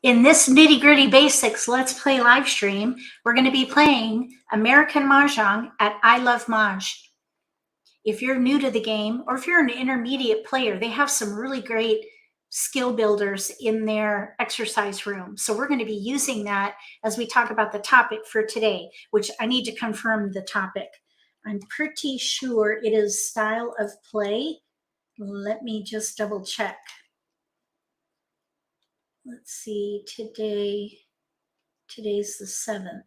In this nitty-gritty basics Let's Play live stream, we're going to be playing American Mah Jongg at I Love Mahj. If you're new to the game, or if you're an intermediate player, they have some really great skill builders in their exercise room. So we're going to be using that as we talk about the topic for today, which I need to confirm the topic. I'm pretty sure it is style of play. Let me just double check. Let's see, today's the 7th.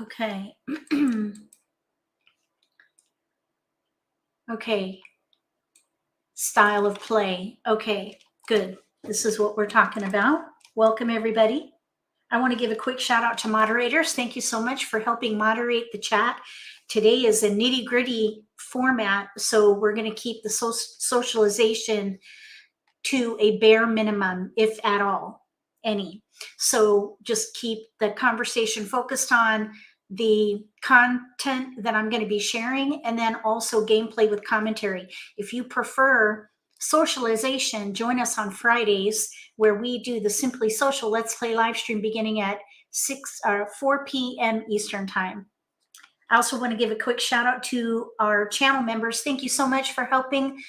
Okay. Okay. Style of play. Okay, good. This is what we're talking about. Welcome, everybody. I want to give a quick shout out to moderators. Thank you so much for helping moderate the chat. Today is a nitty-gritty format, so we're going to keep the socialization to a bare minimum, if at all, any. So just keep the conversation focused on the content that I'm going to be sharing, and then also gameplay with commentary. If you prefer socialization, join us on Fridays where we do the Simply Social Let's Play live stream beginning at 4 p.m. Eastern Time. I also want to give a quick shout out to our channel members. Thank you so much for helping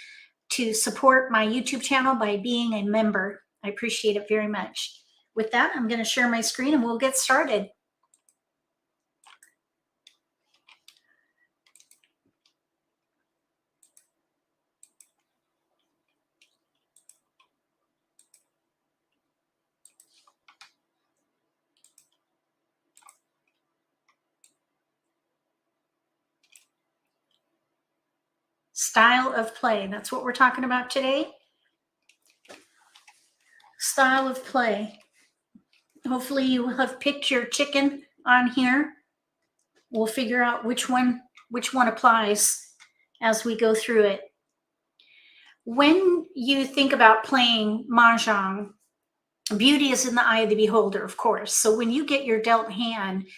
to support my YouTube channel by being a member. I appreciate it very much. With that, I'm going to share my screen and we'll get started. Style of play, that's what we're talking about today. Style of play. Hopefully you will have picked your chicken on here. We'll figure out which one applies as we go through it. When you think about playing Mahjong, beauty is in the eye of the beholder, of course. So when you get your dealt hand,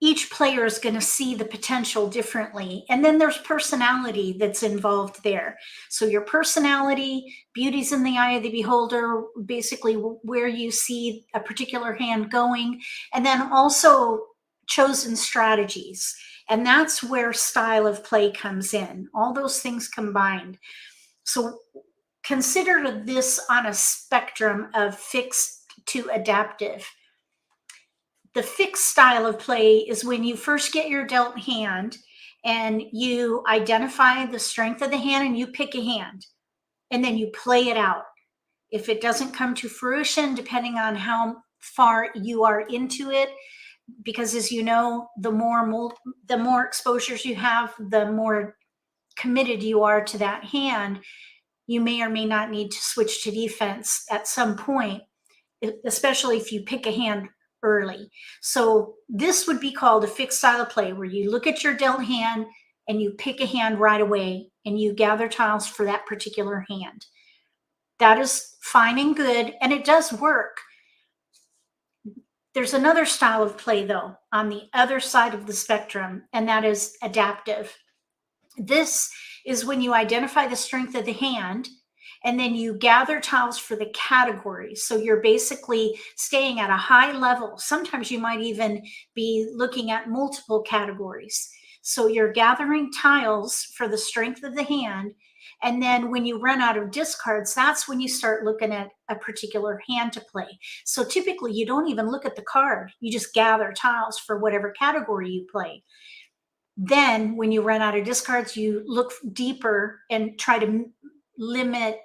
each player is going to see the potential differently. And then there's personality that's involved there. So your personality, beauty's in the eye of the beholder, basically where you see a particular hand going, and then also chosen strategies. And that's where style of play comes in, all those things combined. So consider this on a spectrum of fixed to adaptive. The fixed style of play is when you first get your dealt hand and you identify the strength of the hand and you pick a hand and then you play it out. If it doesn't come to fruition, depending on how far you are into it, because as you know, the more exposures you have, the more committed you are to that hand, you may or may not need to switch to defense at some point, especially if you pick a hand early. So this would be called a fixed style of play, where you look at your dealt hand and you pick a hand right away and you gather tiles for that particular hand. That is fine and good, and it does work. There's another style of play, though, on the other side of the spectrum, and that is adaptive. This is when you identify the strength of the hand and then you gather tiles for the categories. So you're basically staying at a high level. Sometimes you might even be looking at multiple categories. So you're gathering tiles for the strength of the hand. And then when you run out of discards, that's when you start looking at a particular hand to play. So typically you don't even look at the card. You just gather tiles for whatever category you play. Then when you run out of discards, you look deeper and try to limit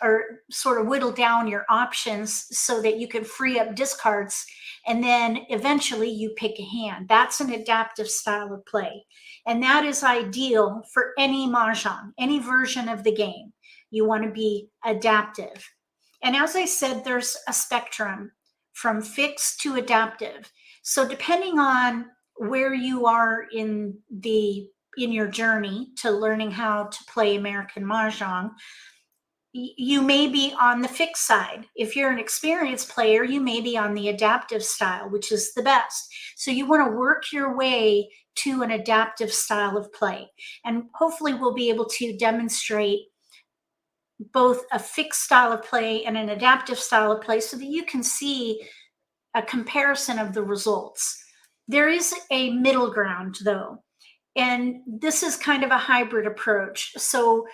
or sort of whittle down your options so that you can free up discards. And then eventually you pick a hand. That's an adaptive style of play. And that is ideal for any Mahjong, any version of the game. You want to be adaptive. And as I said, there's a spectrum from fixed to adaptive. So depending on where you are in your journey to learning how to play American Mah Jongg, you may be on the fixed side. If you're an experienced player, you may be on the adaptive style, which is the best. So you want to work your way to an adaptive style of play. And hopefully we'll be able to demonstrate both a fixed style of play and an adaptive style of play so that you can see a comparison of the results. There is a middle ground though, and this is kind of a hybrid approach. So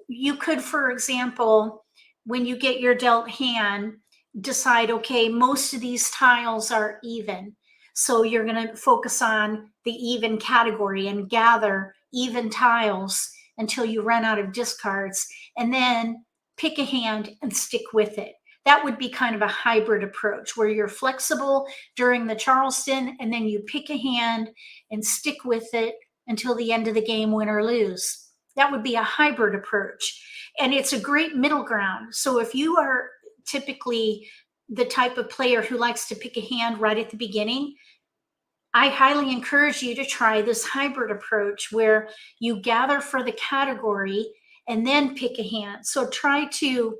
you could, for example, when you get your dealt hand, decide, okay, most of these tiles are even. So you're going to focus on the even category and gather even tiles until you run out of discards, and then pick a hand and stick with it. That would be kind of a hybrid approach where you're flexible during the Charleston and then you pick a hand and stick with it until the end of the game, win or lose. That would be a hybrid approach. And it's a great middle ground. So if you are typically the type of player who likes to pick a hand right at the beginning, I highly encourage you to try this hybrid approach where you gather for the category and then pick a hand. So try to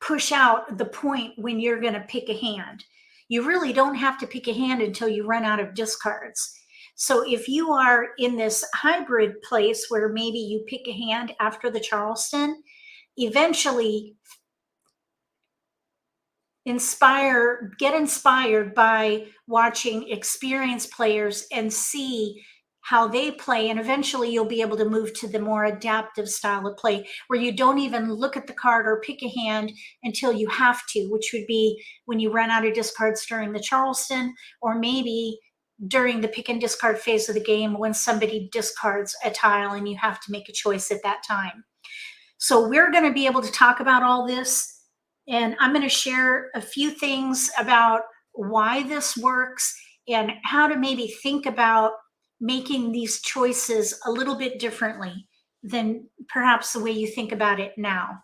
push out the point when you're going to pick a hand. You really don't have to pick a hand until you run out of discards. So if you are in this hybrid place where maybe you pick a hand after the Charleston, eventually get inspired by watching experienced players and see how they play, and eventually you'll be able to move to the more adaptive style of play where you don't even look at the card or pick a hand until you have to, which would be when you run out of discards during the Charleston, or maybe during the pick and discard phase of the game when somebody discards a tile and you have to make a choice at that time. So we're going to be able to talk about all this, and I'm going to share a few things about why this works and how to maybe think about making these choices a little bit differently than perhaps the way you think about it now.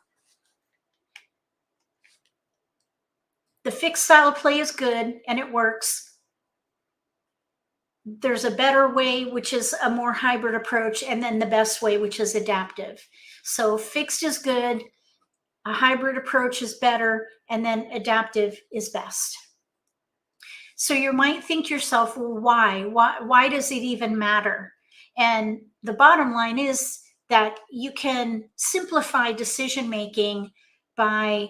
The fixed style of play is good and it works. There's a better way, which is a more hybrid approach, and then the best way, which is adaptive. So fixed is good, a hybrid approach is better, and then adaptive is best. So you might think to yourself, well, why does it even matter? And the bottom line is that you can simplify decision making by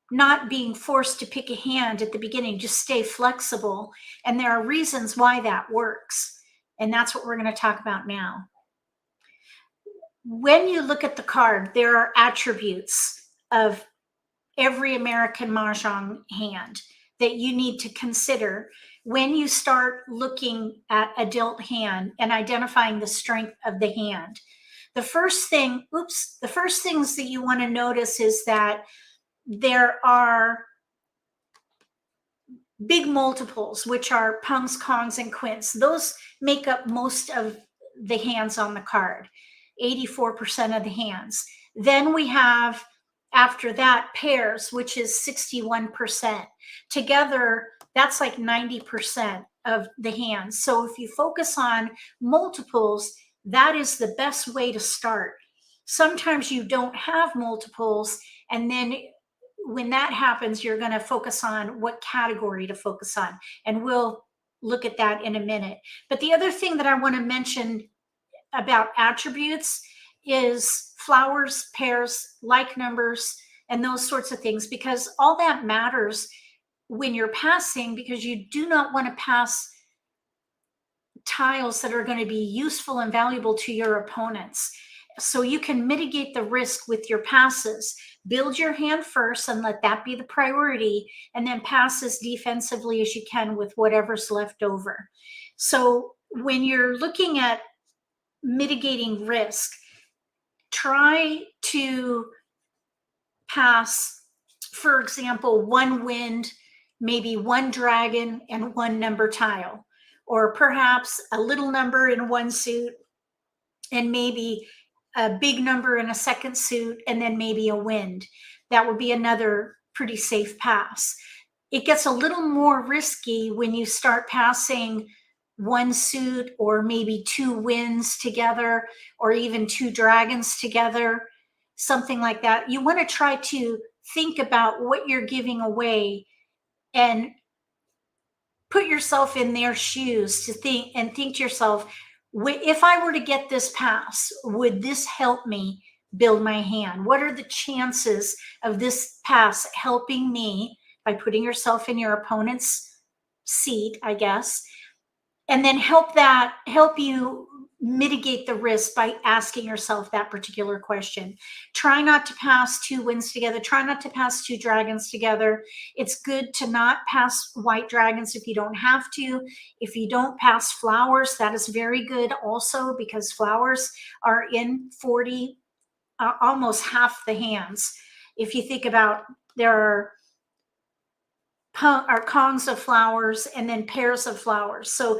not being forced to pick a hand at the beginning. Just stay flexible. And there are reasons why that works. And that's what we're going to talk about now. When you look at the card, there are attributes of every American Mah Jongg hand that you need to consider when you start looking at a dealt hand and identifying the strength of the hand. The first things that you want to notice is that there are big multiples, which are pungs, kongs, and quints. Those make up most of the hands on the card, 84% of the hands. Then we have, after that, pairs, which is 61%. Together, that's like 90% of the hands. So if you focus on multiples, that is the best way to start. Sometimes you don't have multiples, and then when that happens, you're going to focus on what category to focus on. And we'll look at that in a minute. But the other thing that I want to mention about attributes is flowers, pairs, like numbers, and those sorts of things, because all that matters when you're passing, because you do not want to pass tiles that are going to be useful and valuable to your opponents. So you can mitigate the risk with your passes. Build your hand first and let that be the priority, and then pass as defensively as you can with whatever's left over. So when you're looking at mitigating risk, try to pass, for example, one wind, maybe one dragon, and one number tile, or perhaps a little number in one suit and maybe a big number in a second suit, and then maybe a wind. That would be another pretty safe pass. It gets a little more risky when you start passing one suit or maybe two winds together, or even two dragons together, something like that. You want to try to think about what you're giving away and put yourself in their shoes to think to yourself, if I were to get this pass, would this help me build my hand? What are the chances of this pass helping me, by putting yourself in your opponent's seat, I guess, and then help you mitigate the risk by asking yourself that particular question. Try not to pass 2 winds together. Try not to pass 2 dragons together. It's good to not pass white dragons if you don't have to. If you don't pass flowers, that is very good also, because flowers are in 40, almost half the hands. If you think about, there are kongs of flowers and then pairs of flowers. So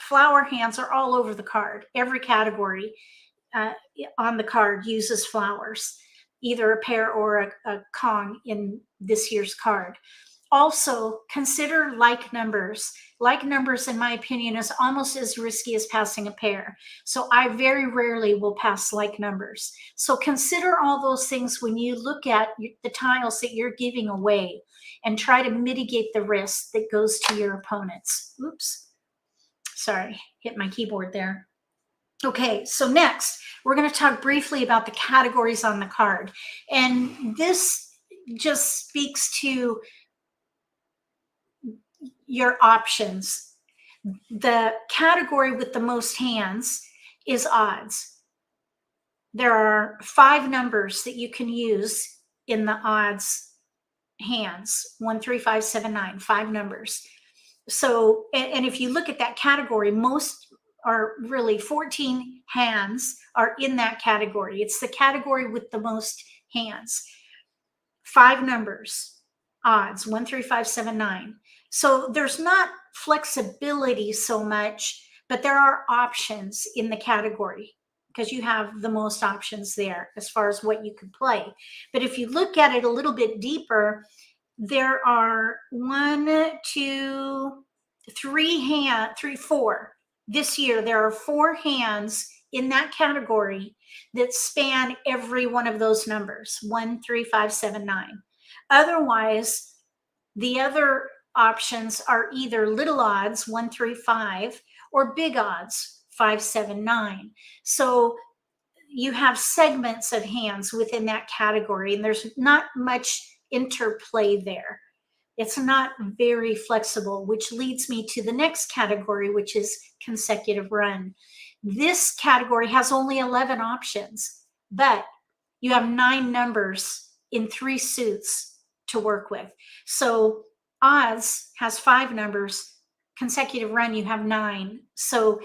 flower hands are all over the card. Every category on the card uses flowers, either a pair or a kong in this year's card. Also, consider like numbers. Like numbers, in my opinion, is almost as risky as passing a pair. So I very rarely will pass like numbers. So consider all those things when you look at the tiles that you're giving away, and try to mitigate the risk that goes to your opponents. Oops, sorry, hit my keyboard there. Okay, so next, we're going to talk briefly about the categories on the card. And this just speaks to your options. The category with the most hands is odds. There are 5 numbers that you can use in the odds hands: 1, 3, 5, 7, 9, 5 numbers. So, and if you look at that category, most are really 14 hands are in that category. It's the category with the most hands. 5 numbers, odds: 1, 3, 5, 7, 9. So there's not flexibility so much, but there are options in the category, because you have the most options there as far as what you could play. But if you look at it a little bit deeper, there are 1, 2, 3, 4. This year, there are 4 hands in that category that span every one of those numbers: 1, 3, 5, 7, 9. Otherwise, the other options are either little odds, 1, 3, 5, or big odds, 5, 7, 9. So you have segments of hands within that category, and there's not much interplay there. It's not very flexible, which leads me to the next category, which is consecutive run. This category has only 11 options, but you have 9 numbers in 3 suits to work with. So odds has 5 numbers, consecutive run you have 9. So,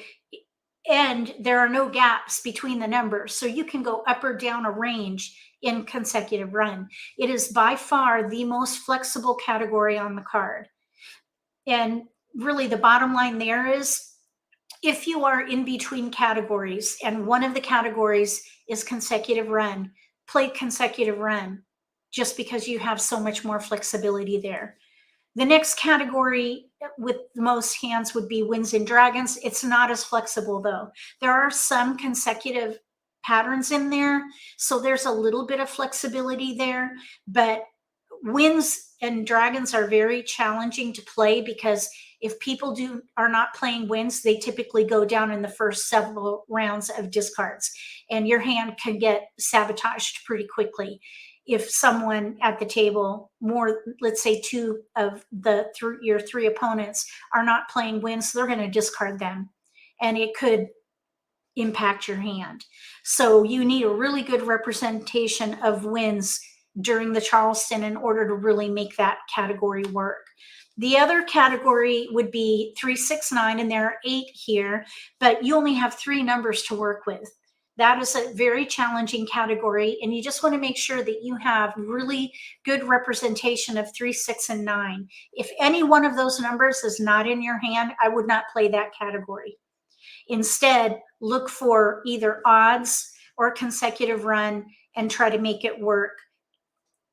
and there are no gaps between the numbers, so you can go up or down a range in consecutive run. It is by far the most flexible category on the card. And really the bottom line there is, if you are in between categories and one of the categories is consecutive run, play consecutive run, just because you have so much more flexibility there. The next category with the most hands would be winds and dragons. It's not as flexible though. There are some consecutive patterns in there, so there's a little bit of flexibility there, but winds and dragons are very challenging to play, because if people are not playing winds, they typically go down in the first several rounds of discards, and your hand can get sabotaged pretty quickly. If someone at the table, more, let's say 2 of your 3 opponents are not playing winds, they're going to discard them, and it could impact your hand. So you need a really good representation of winds during the Charleston in order to really make that category work. The other category would be 3, 6, 9, and there are 8 here, but you only have 3 numbers to work with. That is a very challenging category, and you just want to make sure that you have really good representation of 3, 6, and 9. If any one of those numbers is not in your hand, I would not play that category. Instead, look for either odds or consecutive run and try to make it work.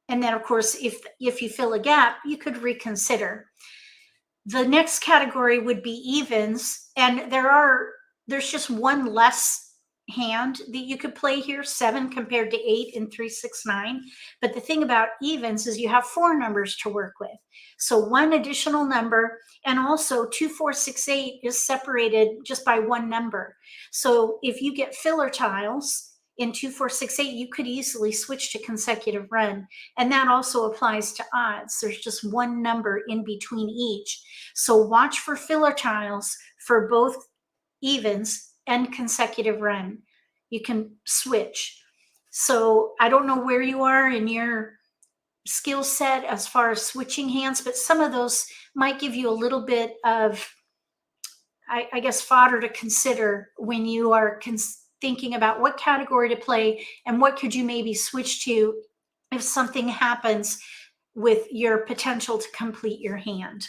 And then, of course, if you fill a gap, you could reconsider. The next category would be evens, and there's just one less hand that you could play here, 7 compared to 8 in 3, 6, 9. But the thing about evens is you have 4 numbers to work with. So 1 additional number, and also 2, 4, 6, 8 is separated just by 1 number. So if you get filler tiles in 2, 4, 6, 8, you could easily switch to consecutive run. And that also applies to odds. There's just 1 number in between each. So watch for filler tiles for both evens and consecutive run. You can switch. So I don't know where you are in your skill set as far as switching hands, but some of those might give you a little bit of, I guess, fodder to consider when you are thinking about what category to play and what could you maybe switch to if something happens with your potential to complete your hand.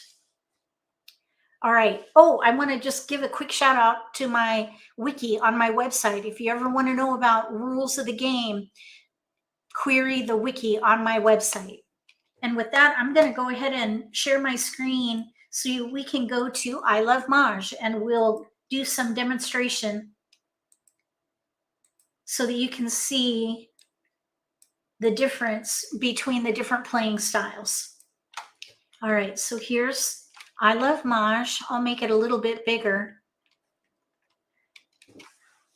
All right. Oh, I want to just give a quick shout out to my wiki on my website. If you ever want to know about rules of the game, query the wiki on my website. And with that, I'm going to go ahead and share my screen so we can go to I Love Mahj, and we'll do some demonstration so that you can see the difference between the different playing styles. All right, so here's I Love Mahj. I'll make it a little bit bigger.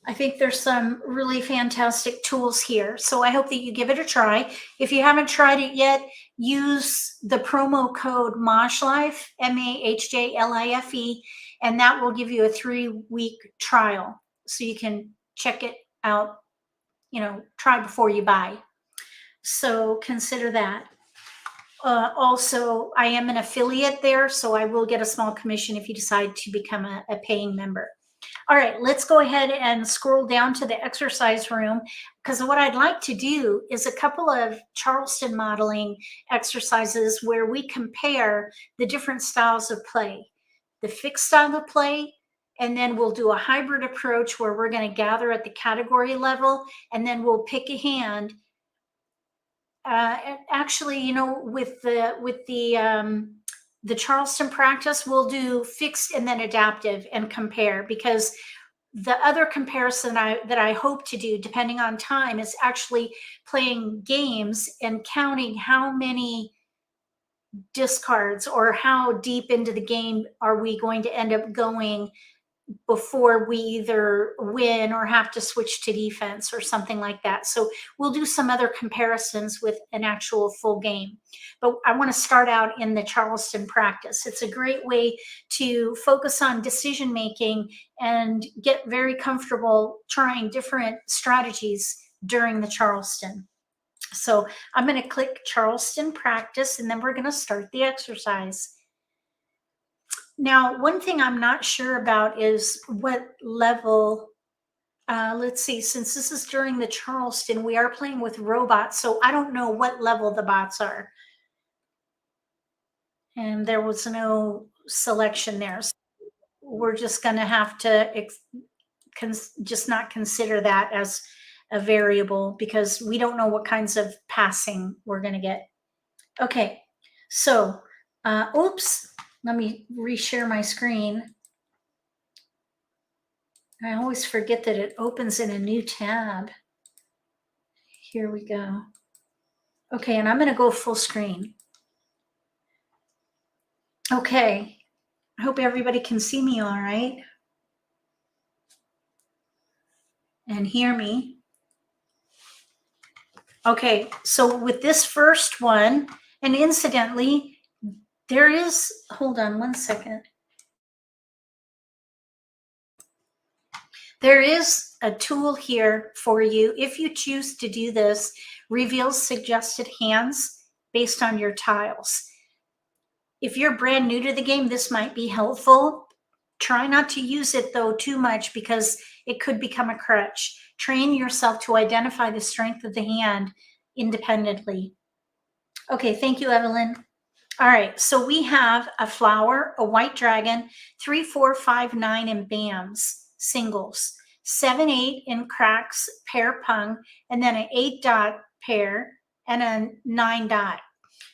I think there's some really fantastic tools here. So I hope that you give it a try. If you haven't tried it yet, use the promo code MAHJLIFE, MAHJLIFE, and that will give you a 3-week trial. So you can check it out, try before you buy. So consider that. Also, I am an affiliate there, so I will get a small commission if you decide to become a paying member. All right, let's go ahead and scroll down to the exercise room, because what I'd like to do is a couple of Charleston modeling exercises where we compare the different styles of play, the fixed style of play, and then we'll do a hybrid approach where we're going to gather at the category level, and then we'll pick a hand. Actually, with the Charleston practice, we'll do fixed and then adaptive and compare, because the other comparison that I hope to do, depending on time, is actually playing games and counting how many discards or how deep into the game are we going to end up going before we either win or have to switch to defense or something like that. So we'll do some other comparisons with an actual full game. But I want to start out in the Charleston practice. It's a great way to focus on decision making and get very comfortable trying different strategies during the Charleston. So I'm going to click Charleston practice, and then we're going to start the exercise. Now, one thing I'm not sure about is what level, let's see, since this is during the Charleston, we are playing with robots, so I don't know what level the bots are. And there was no selection there. So we're just going to have to just not consider that as a variable, because we don't know what kinds of passing we're going to get. Okay, so, oops. Let me reshare my screen. I always forget that it opens in a new tab. Here we go. Okay, and I'm going to go full screen. Okay, I hope everybody can see me all right and hear me. Okay, so with this first one, and incidentally, there is, hold on one second. There is a tool here for you if you choose to do this, reveals suggested hands based on your tiles. If you're brand new to the game, this might be helpful. Try not to use it though too much, because it could become a crutch. Train yourself to identify the strength of the hand independently. Okay, thank you, Evelyn. All right, so we have a flower, a white dragon, 3, 4, 5, 9 in bams, singles, 7, 8 in cracks, pair pung, and then an 8 dot pair and a 9 dot.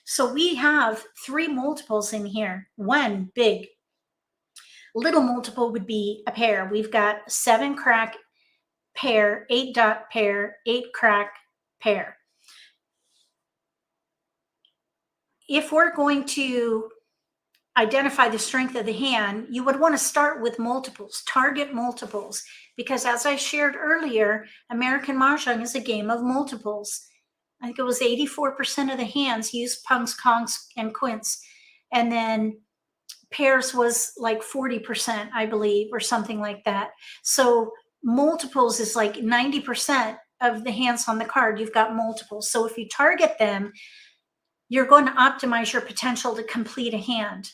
So we have 3 multiples in here, 1 big. Little multiple would be a pair. We've got 7 crack, pair, 8 dot pair, 8 crack pair. If we're going to identify the strength of the hand, you would want to start with multiples, target multiples, because as I shared earlier, American Mah Jongg is a game of multiples. I think it was 84% of the hands used pungs, kongs, and quints. And then pairs was like 40%, I believe, or something like that. So multiples is like 90% of the hands on the card, you've got multiples. So if you target them, you're going to optimize your potential to complete a hand.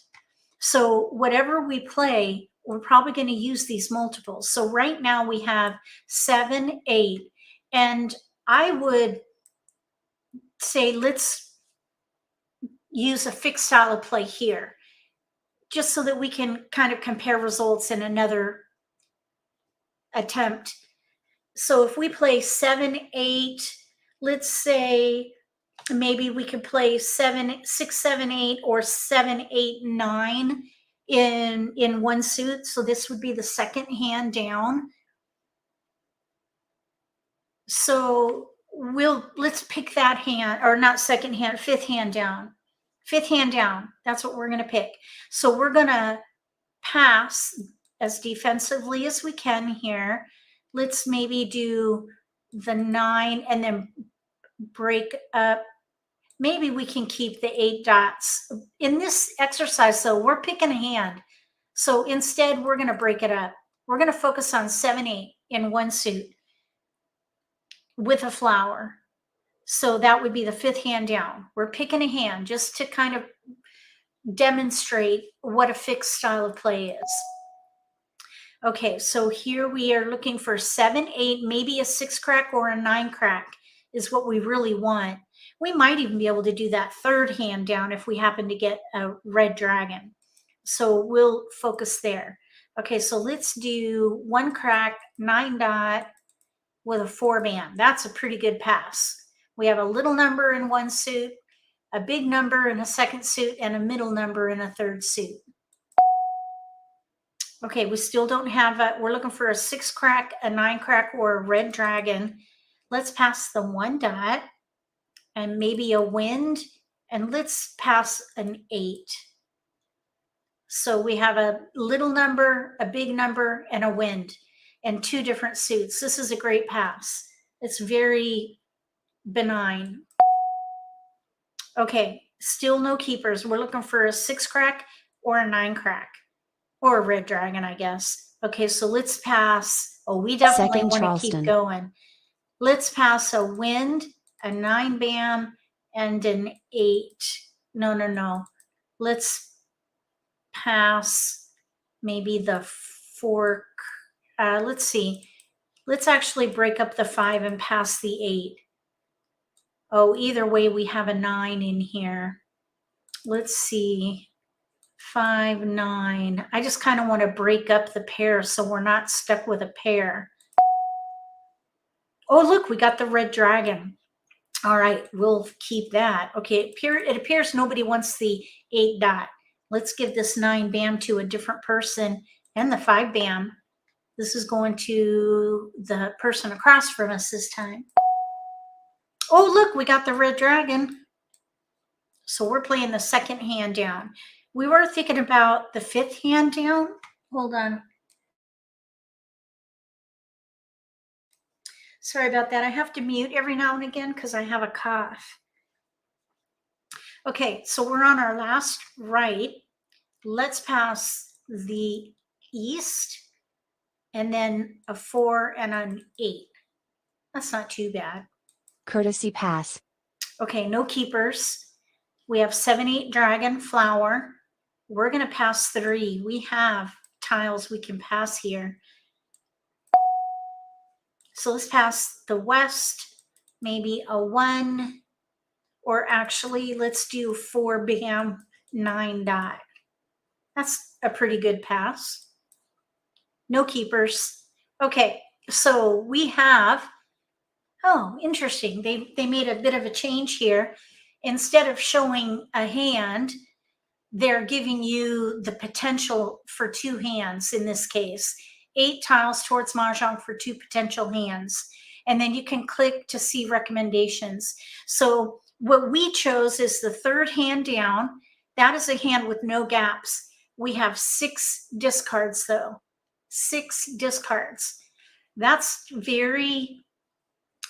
So whatever we play, we're probably going to use these multiples. So right now we have 7, 8, and I would say let's use a fixed style of play here, just so that we can kind of compare results in another attempt. So if we play 7, 8, let's say maybe we could play 7, 6, 7, 8, or 7, 8, 9 in one suit. So this would be the second hand down. So let's pick that hand, or not second hand, fifth hand down. Fifth hand down. That's what we're going to pick. So we're going to pass as defensively as we can here. Let's maybe do the 9 and then break up. Maybe we can keep the 8 dots. In this exercise, though, we're picking a hand. So instead, we're going to break it up. We're going to focus on 7, 8 in one suit with a flower. So that would be the fifth hand down. We're picking a hand just to kind of demonstrate what a fixed style of play is. Okay, so here we are looking for 7, 8, maybe a 6 crack or a 9 crack is what we really want. We might even be able to do that third hand down if we happen to get a red dragon. So we'll focus there. Okay, so let's do 1 crack, 9 dot with a 4 band. That's a pretty good pass. We have a little number in one suit, a big number in a second suit, and a middle number in a third suit. Okay, we still don't have we're looking for a 6 crack, a 9 crack, or a red dragon. Let's pass the 1 dot and maybe a wind, and let's pass an 8. So we have a little number, a big number, and a wind, and 2 different suits. This is a great pass. It's very benign. Okay, still no keepers. We're looking for a 6 crack or a 9 crack, or a red dragon, I guess. Okay, so let's pass. Oh, we definitely want to keep going. Let's pass a wind, a 9 bam, and an 8. No. Let's pass maybe the 4. Let's see. Let's actually break up the 5 and pass the 8. Oh, either way, we have a 9 in here. Let's see. 5, 9. I just kind of want to break up the pair so we're not stuck with a pair. Oh, look, we got the red dragon. All right, we'll keep that. Okay, it appears nobody wants the 8 dot. Let's give this 9 bam to a different person, and the 5 bam. This is going to the person across from us this time. Oh, look, we got the red dragon. So we're playing the second hand down. We were thinking about the 5th hand down. Hold on. Sorry about that. I have to mute every now and again because I have a cough. Okay, so we're on our last right. Let's pass the east and then a 4 and an 8. That's not too bad. Courtesy pass. Okay, no keepers. We have 7, 8 dragon flower. We're going to pass 3. We have tiles we can pass here. So let's pass the west, maybe a 1, or actually let's do 4 bam, 9 dot. That's a pretty good pass. No keepers. Okay, so we have, oh, interesting. They made a bit of a change here. Instead of showing a hand, they're giving you the potential for 2 hands in this case. 8 tiles towards Mahjong for 2 potential hands. And then you can click to see recommendations. So what we chose is the third hand down. That is a hand with no gaps. We have 6 discards though. 6 discards. That's very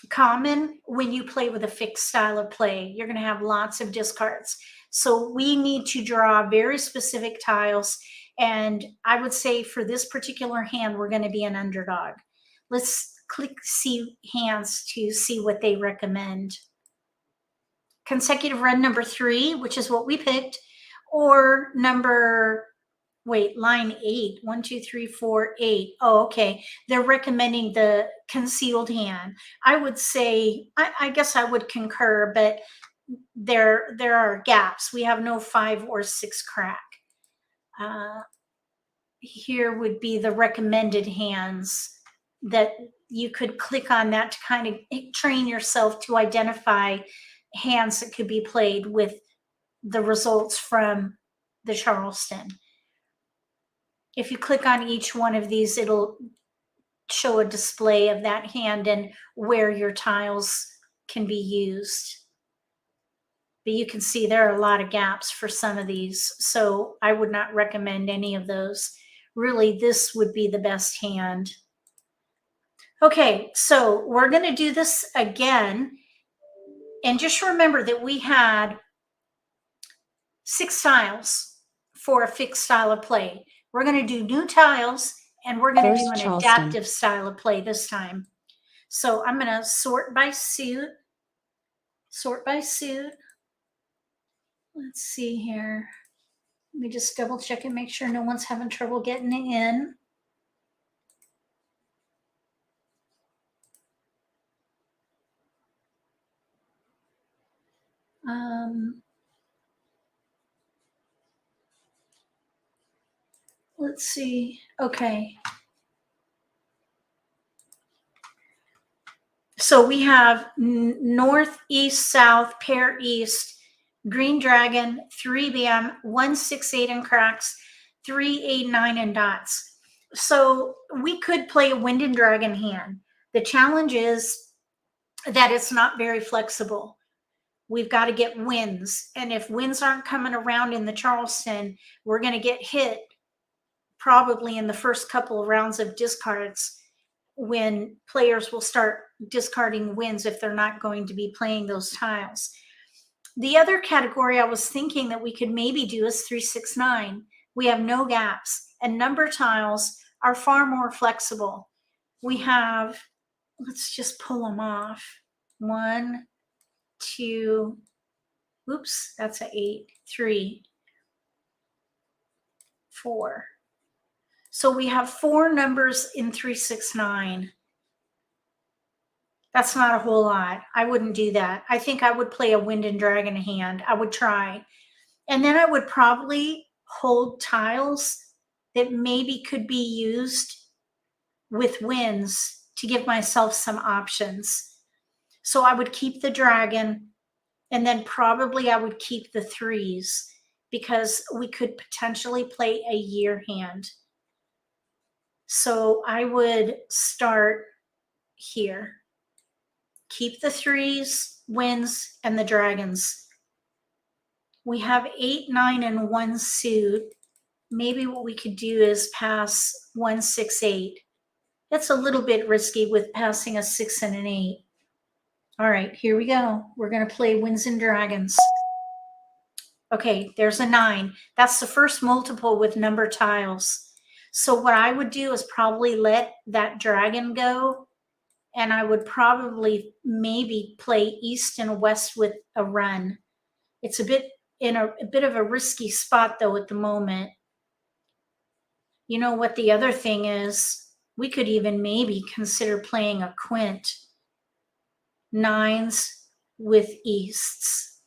common when you play with a fixed style of play. You're going to have lots of discards. So we need to draw very specific tiles. And I would say for this particular hand, we're going to be an underdog. Let's click see hands to see what they recommend. Consecutive run number 3, which is what we picked, or number, wait, line 8, 1, 2, 3, 4, 8. Oh, okay. They're recommending the concealed hand. I would say, I guess I would concur, but there are gaps. We have no 5 or 6 crack. Here would be the recommended hands that you could click on that to kind of train yourself to identify hands that could be played with the results from the Charleston. If you click on each one of these, it'll show a display of that hand and where your tiles can be used. But you can see there are a lot of gaps for some of these, so I would not recommend any of those. Really, this would be the best hand. Okay, so we're going to do this again. And just remember that we had 6 tiles for a fixed style of play. We're going to do new tiles, and we're going to do an Charleston. adaptive style of play this time. So I'm going to sort by suit. Sort by suit. Let's see here. Let me just double check and make sure no one's having trouble getting in. Let's see. Okay. So we have north, east, south, pair east, green dragon, 3 bam, 1, 6, 8 in cracks, 3, 8, 9 in dots. So we could play a wind and dragon hand. The challenge is that it's not very flexible. We've got to get wins. And if wins aren't coming around in the Charleston, we're going to get hit probably in the first couple of rounds of discards, when players will start discarding wins if they're not going to be playing those tiles. The other category I was thinking that we could maybe do is 3, 6, 9. We have no gaps, and number tiles are far more flexible. We have, let's just pull them off. 1, 2, oops, that's an 8, 3, 4. So we have 4 numbers in 3, 6, 9. That's not a whole lot. I wouldn't do that. I think I would play a wind and dragon hand. I would try. And then I would probably hold tiles that maybe could be used with winds to give myself some options. So I would keep the dragon, and then probably I would keep the 3s, because we could potentially play a year hand. So I would start here. Keep the 3s, winds, and the dragons. We have 8, 9, and 1 suit. Maybe what we could do is pass 1, 6, 8. That's a little bit risky with passing a 6 and an 8. All right, here we go. We're going to play winds and dragons. Okay, there's a 9. That's the first multiple with number tiles. So what I would do is probably let that dragon go, and I would probably maybe play east and west with a run. It's a bit in a bit of a risky spot though at the moment. You know what the other thing is? We could even maybe consider playing a quint. 9s with easts.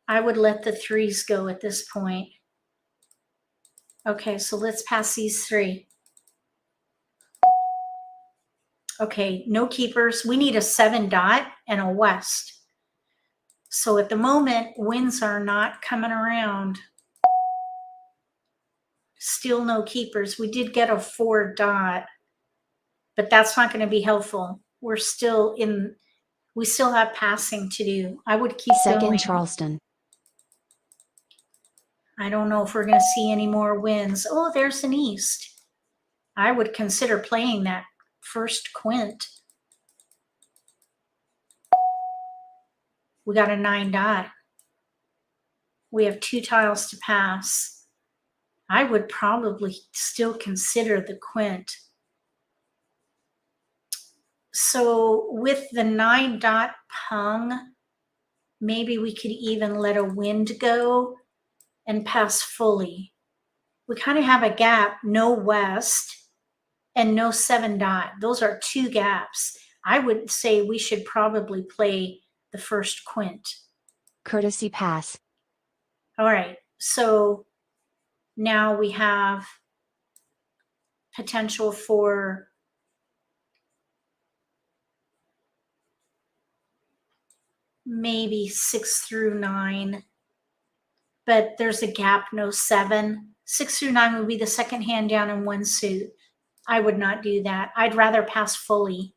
I would let the 3s go at this point. Okay, so let's pass these 3. Okay, no keepers. We need a 7 dot and a west. So at the moment, winds are not coming around. Still no keepers. We did get a 4 dot. but that's not going to be helpful. We still have passing to do. I would keep Second going. Charleston. I don't know if we're going to see any more wins. Oh, there's an east. I would consider playing that first quint. We got a 9 dot. We have 2 tiles to pass. I would probably still consider the quint. So with the 9 dot hung, maybe we could even let a wind go and pass fully. We kind of have a gap, no west and no 7 dot. Those are 2 gaps. I would say we should probably play the first quint. Courtesy pass. All right, so now we have potential for maybe 6 through 9, but there's a gap, no 7. 6 through 9 would be the second hand down in 1 suit. I would not do that. I'd rather pass fully.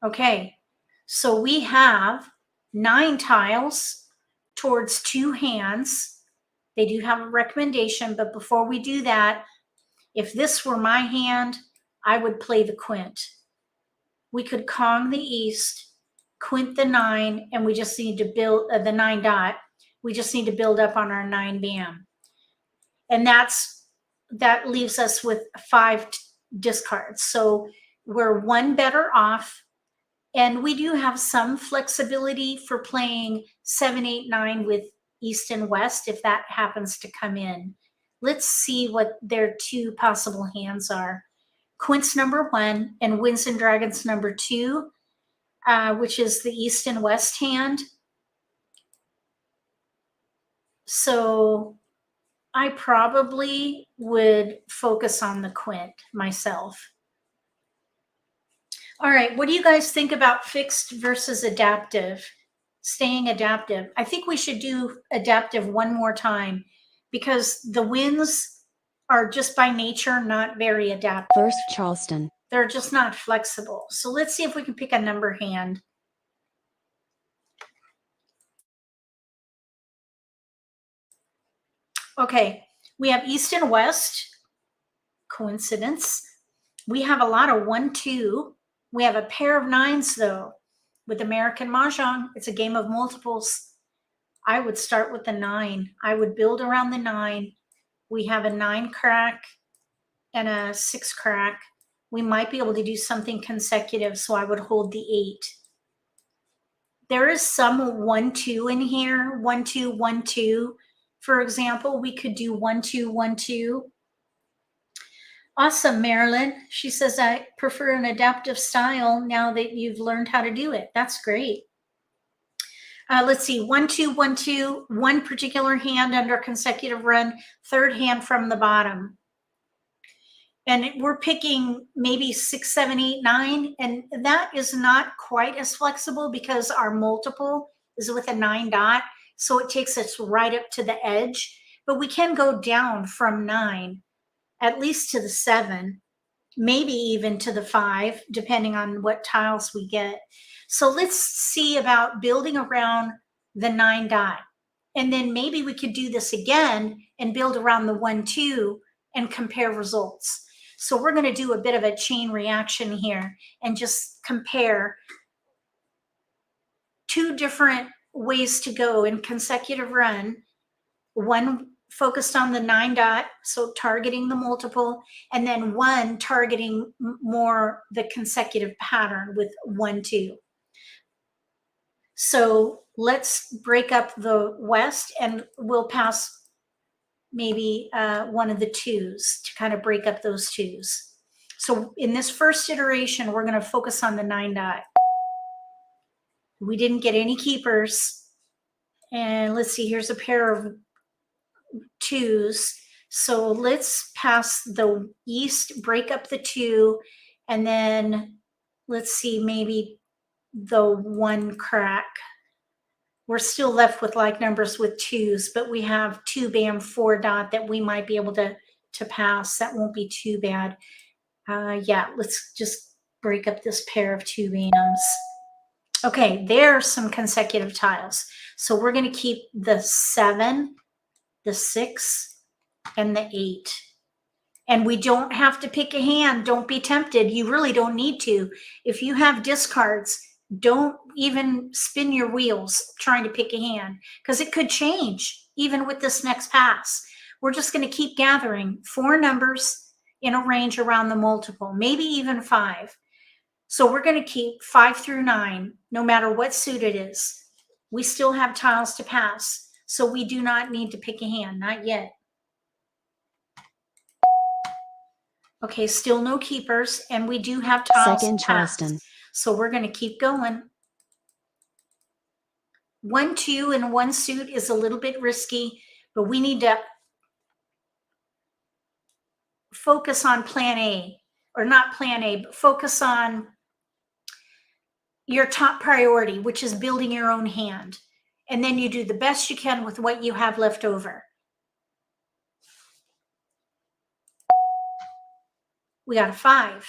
Okay, so we have 9 tiles towards 2 hands. They do have a recommendation, but before we do that, if this were my hand, I would play the quint. We could Kong the east, quint the 9, and we just need to build the 9 dot. We just need to build up on our 9 bam. And that leaves us with 5 discards. So we're 1 better off. And we do have some flexibility for playing 7, 8, 9 with east and west if that happens to come in. Let's see what their 2 possible hands are. Quints number 1 and Winds and Dragons number 2, which is the east and west hand. So I probably would focus on the quint myself. All right, what do you guys think about fixed versus adaptive? Staying adaptive. I think we should do adaptive one more time because the winds are just by nature not very adaptive. First Charleston. They're just not flexible. So let's see if we can pick a number hand. Okay, we have east and west. Coincidence. We have a lot of 1, 2. We have a pair of 9s though. With American Mah Jongg, it's a game of multiples. I would start with the 9. I would build around the 9. We have a 9 crack and a 6 crack. We might be able to do something consecutive, so I would hold the 8. There is some 1, 2 in here. 1, 2, 1, 2. For example, we could do 1, 2, 1, 2. Awesome, Marilyn. She says, I prefer an adaptive style now that you've learned how to do it. That's great. Let's see, 1, 2, 1, 2, 1 particular hand under consecutive run, 3rd hand from the bottom. And we're picking maybe 6, 7, 8, 9. And that is not quite as flexible because our multiple is with a 9 dot. So it takes us right up to the edge. But we can go down from 9. At least to the 7, maybe even to the 5, depending on what tiles we get. So let's see about building around the 9 dot. And then maybe we could do this again and build around the 1, 2 and compare results. So we're going to do a bit of a chain reaction here and just compare 2 different ways to go in consecutive run. One focused on the 9 dot, so targeting the multiple, and then 1 targeting more the consecutive pattern with 1, 2. So let's break up the west and we'll pass maybe one of the 2s to kind of break up those 2s. So in this first iteration, we're going to focus on the 9 dot. We didn't get any keepers. And let's see, here's a pair of 2s. So let's pass the east, break up the 2, and then let's see, maybe the 1 crack. We're still left with like numbers with 2s, but we have 2 bam 4 dot that we might be able to to pass. That won't be too bad. Yeah, let's just break up this pair of 2 bams. Okay, there's some consecutive tiles. So we're going to keep the 7, the 6, and the 8. And we don't have to pick a hand. Don't be tempted. You really don't need to. If you have discards, don't even spin your wheels trying to pick a hand, because it could change even with this next pass. We're just going to keep gathering 4 numbers in a range around the multiple, maybe even 5. So we're going to keep 5 through 9, no matter what suit it is. We still have tiles to pass, so we do not need to pick a hand, not yet. Okay, still no keepers, and we do have tiles Second to pass. Charleston. So we're going to keep going. 1, 2, and 1 suit is a little bit risky, but we need to focus on plan A, or not plan A, but focus on your top priority, which is building your own hand. And then you do the best you can with what you have left over. We got a 5.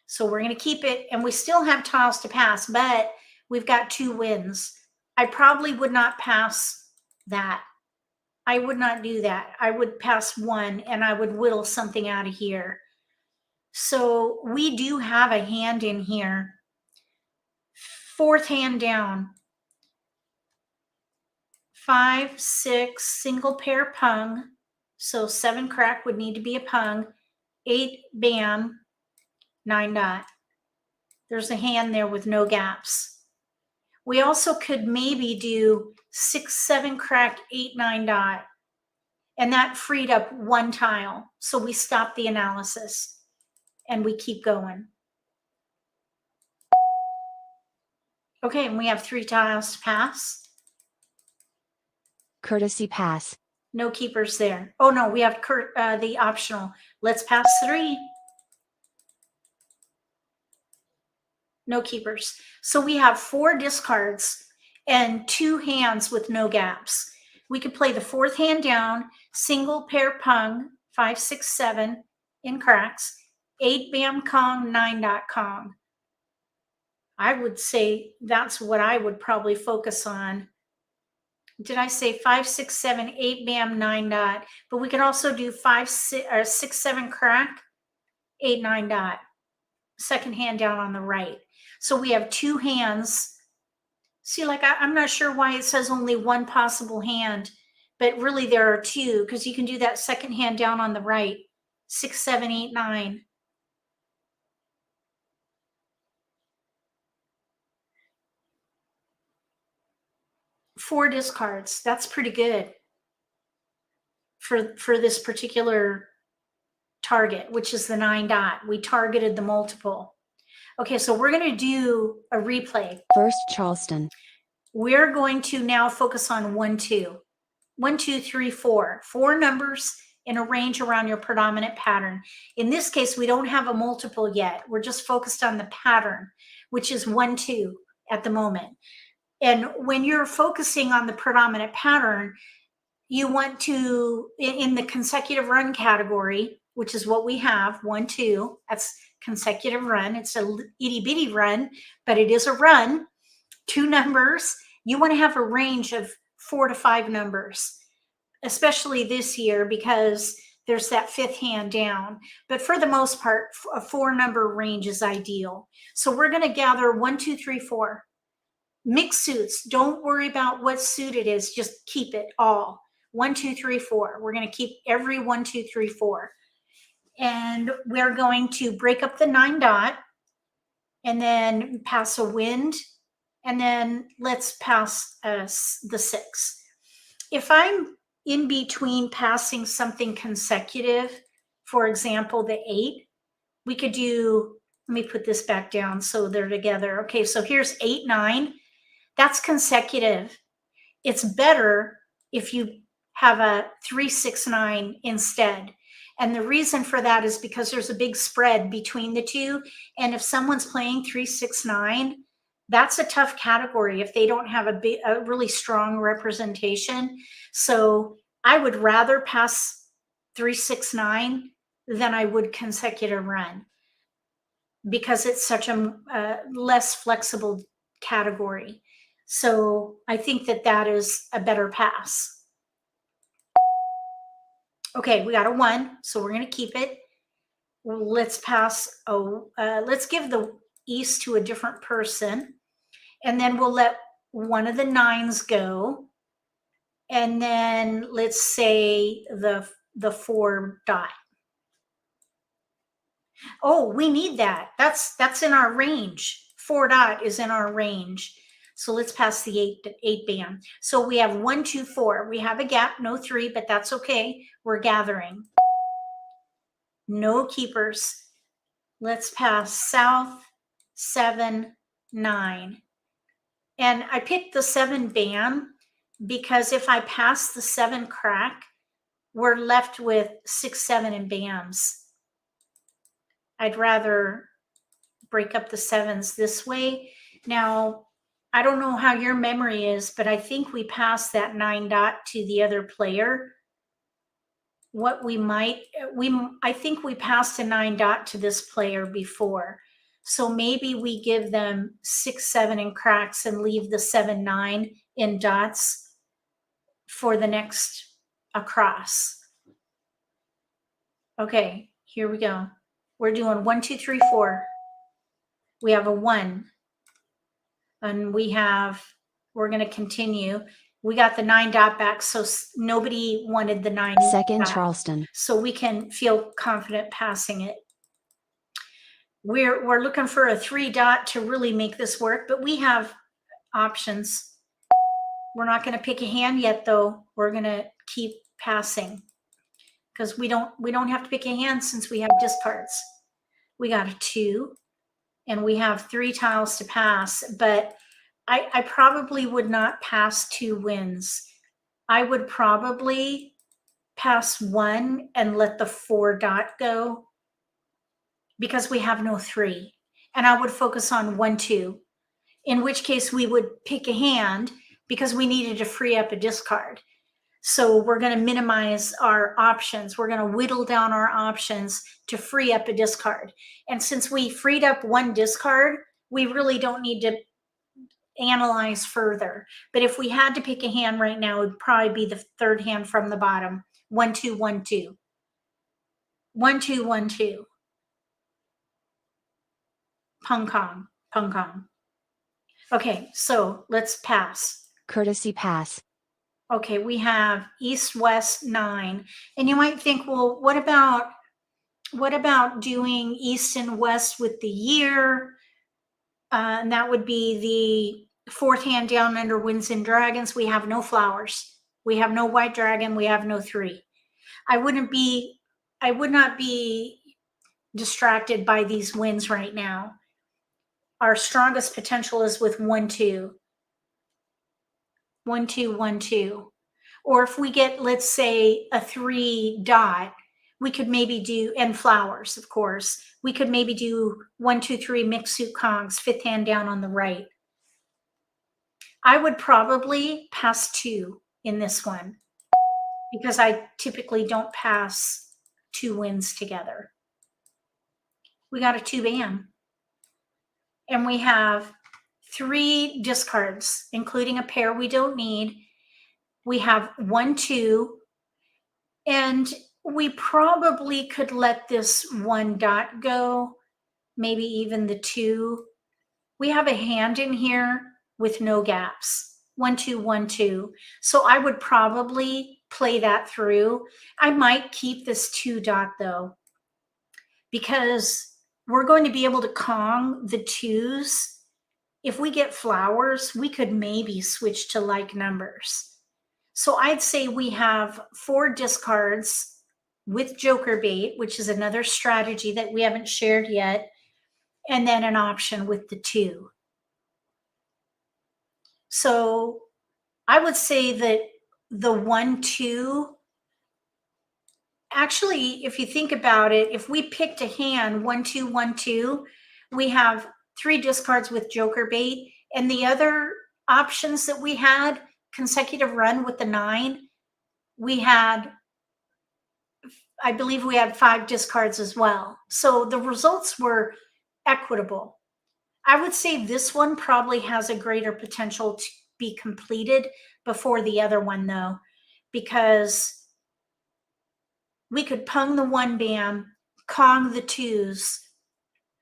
So we're going to keep it, and we still have tiles to pass, but we've got 2 wins. I probably would not pass that. I would not do that. I would pass 1, and I would whittle something out of here. So we do have a hand in here. 4th hand down. 5, 6, single pair pung. So 7 crack would need to be a pung. 8 bam, 9 dot. There's a hand there with no gaps. We also could maybe do 6, 7 crack, 8, 9 dot. And that freed up 1 tile. So we stop the analysis and we keep going. Okay, and we have 3 tiles to pass. Courtesy pass. No keepers there. Oh no, we have the optional. Let's pass 3. No keepers. So we have 4 discards and 2 hands with no gaps. We could play the 4th hand down, single pair pung, 5, 6, 7 in cracks, 8 bam kong, 9 dot kong. I would say that's what I would probably focus on. Did I say 5, 6, 7, 8 bam, 9 dot? But we can also do 5, 6, 7 crack, 8, 9 dot. Second hand down on the right. So we have 2 hands. See, like I'm not sure why it says only 1 possible hand, but really there are 2, because you can do that second hand down on the right. 6, 7, 8, 9. Four discards. That's pretty good for this particular target, which is the 9 dot. We targeted the multiple. Okay, so we're going to do a replay. First Charleston. We're going to now focus on 1, 2. 1, 2, 3, 4. 4 numbers in a range around your predominant pattern. In this case, we don't have a multiple yet. We're just focused on the pattern, which is 1, 2 at the moment. And when you're focusing on the predominant pattern, you want to, in the consecutive run category, which is what we have, 1, 2, that's consecutive run. It's a itty bitty run, but it is a run. 2 numbers. You want to have a range of 4 to 5 numbers, especially this year because there's that 5th hand down. But for the most part, a 4 number range is ideal. So we're going to gather 1, 2, 3, 4. Mixed suits. Don't worry about what suit it is. Just keep it all. 1, 2, 3, 4. We're going to keep every 1, 2, 3, 4. And we're going to break up the 9 dot and then pass a wind. And then let's pass the 6. If I'm in between passing something consecutive, for example, the 8, we could do, let me put this back down so they're together. Okay, so here's 8, 9. That's consecutive. It's better if you have a 3, 6, 9 instead. And the reason for that is because there's a big spread between the 2. And if someone's playing 3, 6, 9, that's a tough category if they don't have a really strong representation. So I would rather pass 3, 6, 9 than I would consecutive run, because it's such a less flexible category. So I think that that is a better pass. Okay, we got a 1, so we're going to keep it. Let's pass. Let's give the East to a different person, and then we'll let one of the 9s go. And then let's say the 4 dot. Oh, we need that. That's in our range. 4 dot is in our range. So let's pass the 8 band. So we have 1, 2, 4. We have a gap, no 3, but that's okay. We're gathering. No keepers. Let's pass south, 7, 9. And I picked the 7 band because if I pass the 7 crack, we're left with 6, 7 and bams. I'd rather break up the 7s this way. Now, I don't know how your memory is, but I think we passed that 9 dot to the other player. I think we passed a 9 dot to this player before. So maybe we give them 6, 7 in cracks and leave the 7, 9 in dots for the next across. Okay, here we go. We're doing 1, 2, 3, 4. We have a 1. And we're going to continue. We got the 9 dot back, so nobody wanted the 9 Second dot, Charleston. so we can feel confident passing it. We're looking for a 3 dot to really make this work, but we have options. We're not going to pick a hand yet, though. We're going to keep passing because we don't have to pick a hand since we have discards. We got a 2, and we have 3 tiles to pass, but I probably would not pass 2 wins. I would probably pass 1 and let the 4 dot go because we have no 3. And I would focus on 1, 2, in which case we would pick a hand because we needed to free up a discard. So we're going to minimize our options. We're going to whittle down our options to free up a discard. And since we freed up 1 discard, we really don't need to analyze further. But if we had to pick a hand right now, it would probably be the 3rd hand from the bottom. 1, 2, 1, 2. 1, 2, 1, 2. Pung Kong, Pung Kong. Okay, so let's pass. Courtesy pass. Okay, we have East, West, 9. And you might think, well, what about doing East and West with the year? And that would be the 4th hand down under Winds and Dragons. We have no flowers. We have no white dragon. We have no 3. I would not be distracted by these winds right now. Our strongest potential is with 1, 2. 1, 2, 1, 2. Or if we get, let's say, a 3 dot, we could maybe do, and flowers, of course, we could maybe do 1, 2, 3 mixed suit Kongs, 5th hand down on the right. I would probably pass 2 in this one because I typically don't pass 2 wins together. We got a 2 band. And we have 3 discards, including a pair we don't need. We have 1, 2, and we probably could let this 1 dot go, maybe even the 2. We have a hand in here with no gaps. 1, 2, 1, 2. So I would probably play that through. I might keep this 2 dot though, because we're going to be able to Kong the 2s. If we get flowers, we could maybe switch to like numbers. So I'd say we have 4 discards with Joker bait, which is another strategy that we haven't shared yet, and then an option with the 2. So I would say that the 1, 2, actually, if you think about it, if we picked a hand 1, 2, 1, 2, we have 3 discards with Joker bait, and the other options that we had, consecutive run with the 9, we had, I believe we had 5 discards as well. So the results were equitable. I would say this one probably has a greater potential to be completed before the other one, though, because we could pung the one bam, Kong the twos,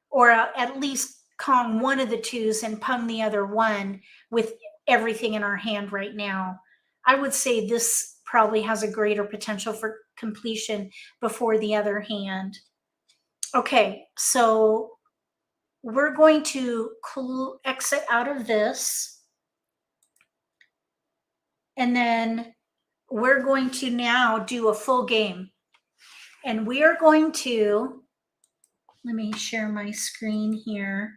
or at least Kong one of the twos and pung the other one with everything in our hand right now. I would say this probably has a greater potential for completion before the other hand. Okay, so we're going to exit out of this. And then we're going to now do a full game. And we are going to, let me share my screen here.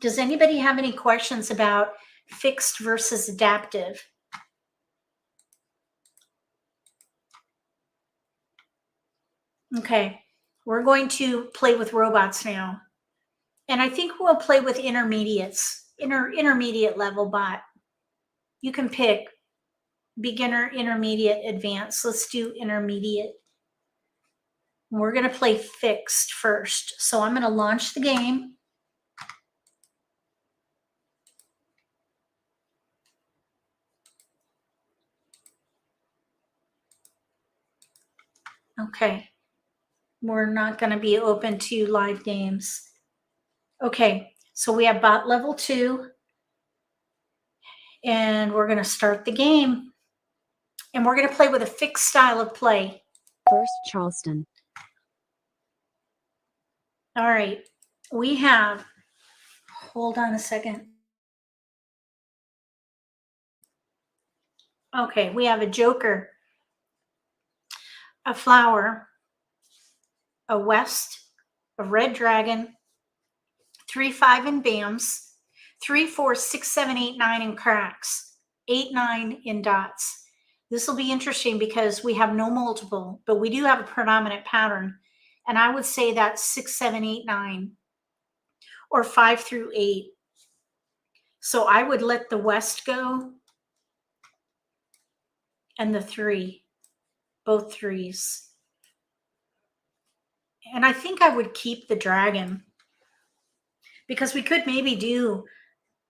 Does anybody have any questions about fixed versus adaptive? Okay, we're going to play with robots now. And I think we'll play with intermediates, intermediate level bot. You can pick beginner, intermediate, advanced. Let's do intermediate. We're going to play fixed first. So I'm going to launch the game. Okay. We're not going to be open to live games. Okay. So we have bot level 2. And we're going to start the game. And we're going to play with a fixed style of play. First Charleston. All right. We have, hold on a second. Okay. We have a joker, a flower, a west, a red dragon, 3, 5 in bams, 3, 4, 6, 7, 8, 9 in cracks, 8, 9 in dots. This will be interesting because we have no multiple, but we do have a predominant pattern. And I would say that's 6, 7, 8, 9, or 5 through 8. So I would let the west go and the 3, both 3s. And I think I would keep the dragon because we could maybe do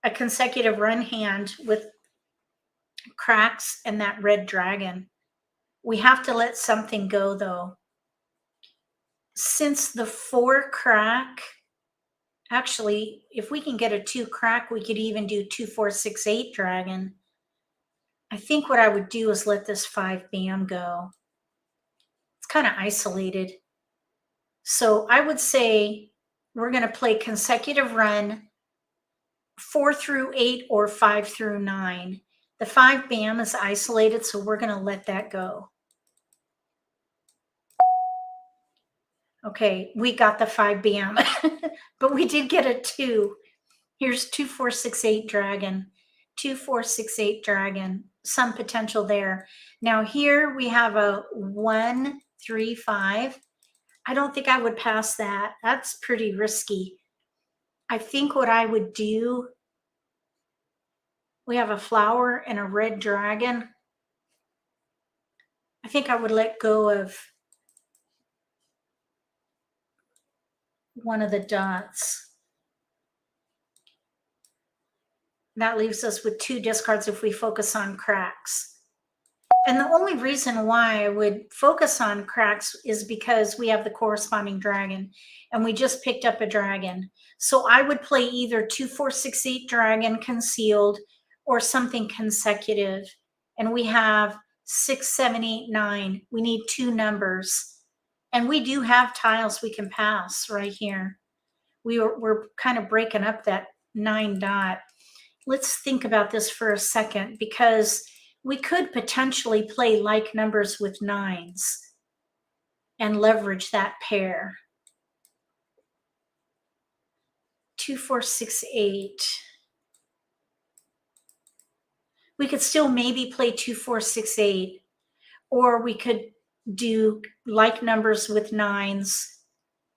a consecutive run hand with cracks and that red dragon. We have to let something go though. Since the 4 crack, actually, if we can get a 2 crack, we could even do 2, 4, 6, 8 dragon. I think what I would do is let this 5 bam go. It's kind of isolated. So I would say we're going to play consecutive run 4 through 8 or 5 through 9. The 5 bam is isolated, so we're going to let that go. Okay, we got the 5 bam, but we did get a 2. Here's 2, 4, 6, 8 dragon, 2, 4, 6, 8 dragon, some potential there. Now here we have a 1, 3, 5. I don't think I would pass that. That's pretty risky. I think what I would do, we have a flower and a red dragon. I think I would let go of one of the dots. That leaves us with 2 discards if we focus on cracks. And the only reason why I would focus on cracks is because we have the corresponding dragon and we just picked up a dragon. So I would play either 2, 4, 6, 8 dragon concealed or something consecutive. And we have 6, 7, 8, 9. We need 2 numbers. And we do have tiles we can pass right here. We're kind of breaking up that 9 dot. Let's think about this for a second because we could potentially play like numbers with 9s and leverage that pair. 2, 4, 6, 8. We could still maybe play 2, 4, 6, 8, or we could do like numbers with 9s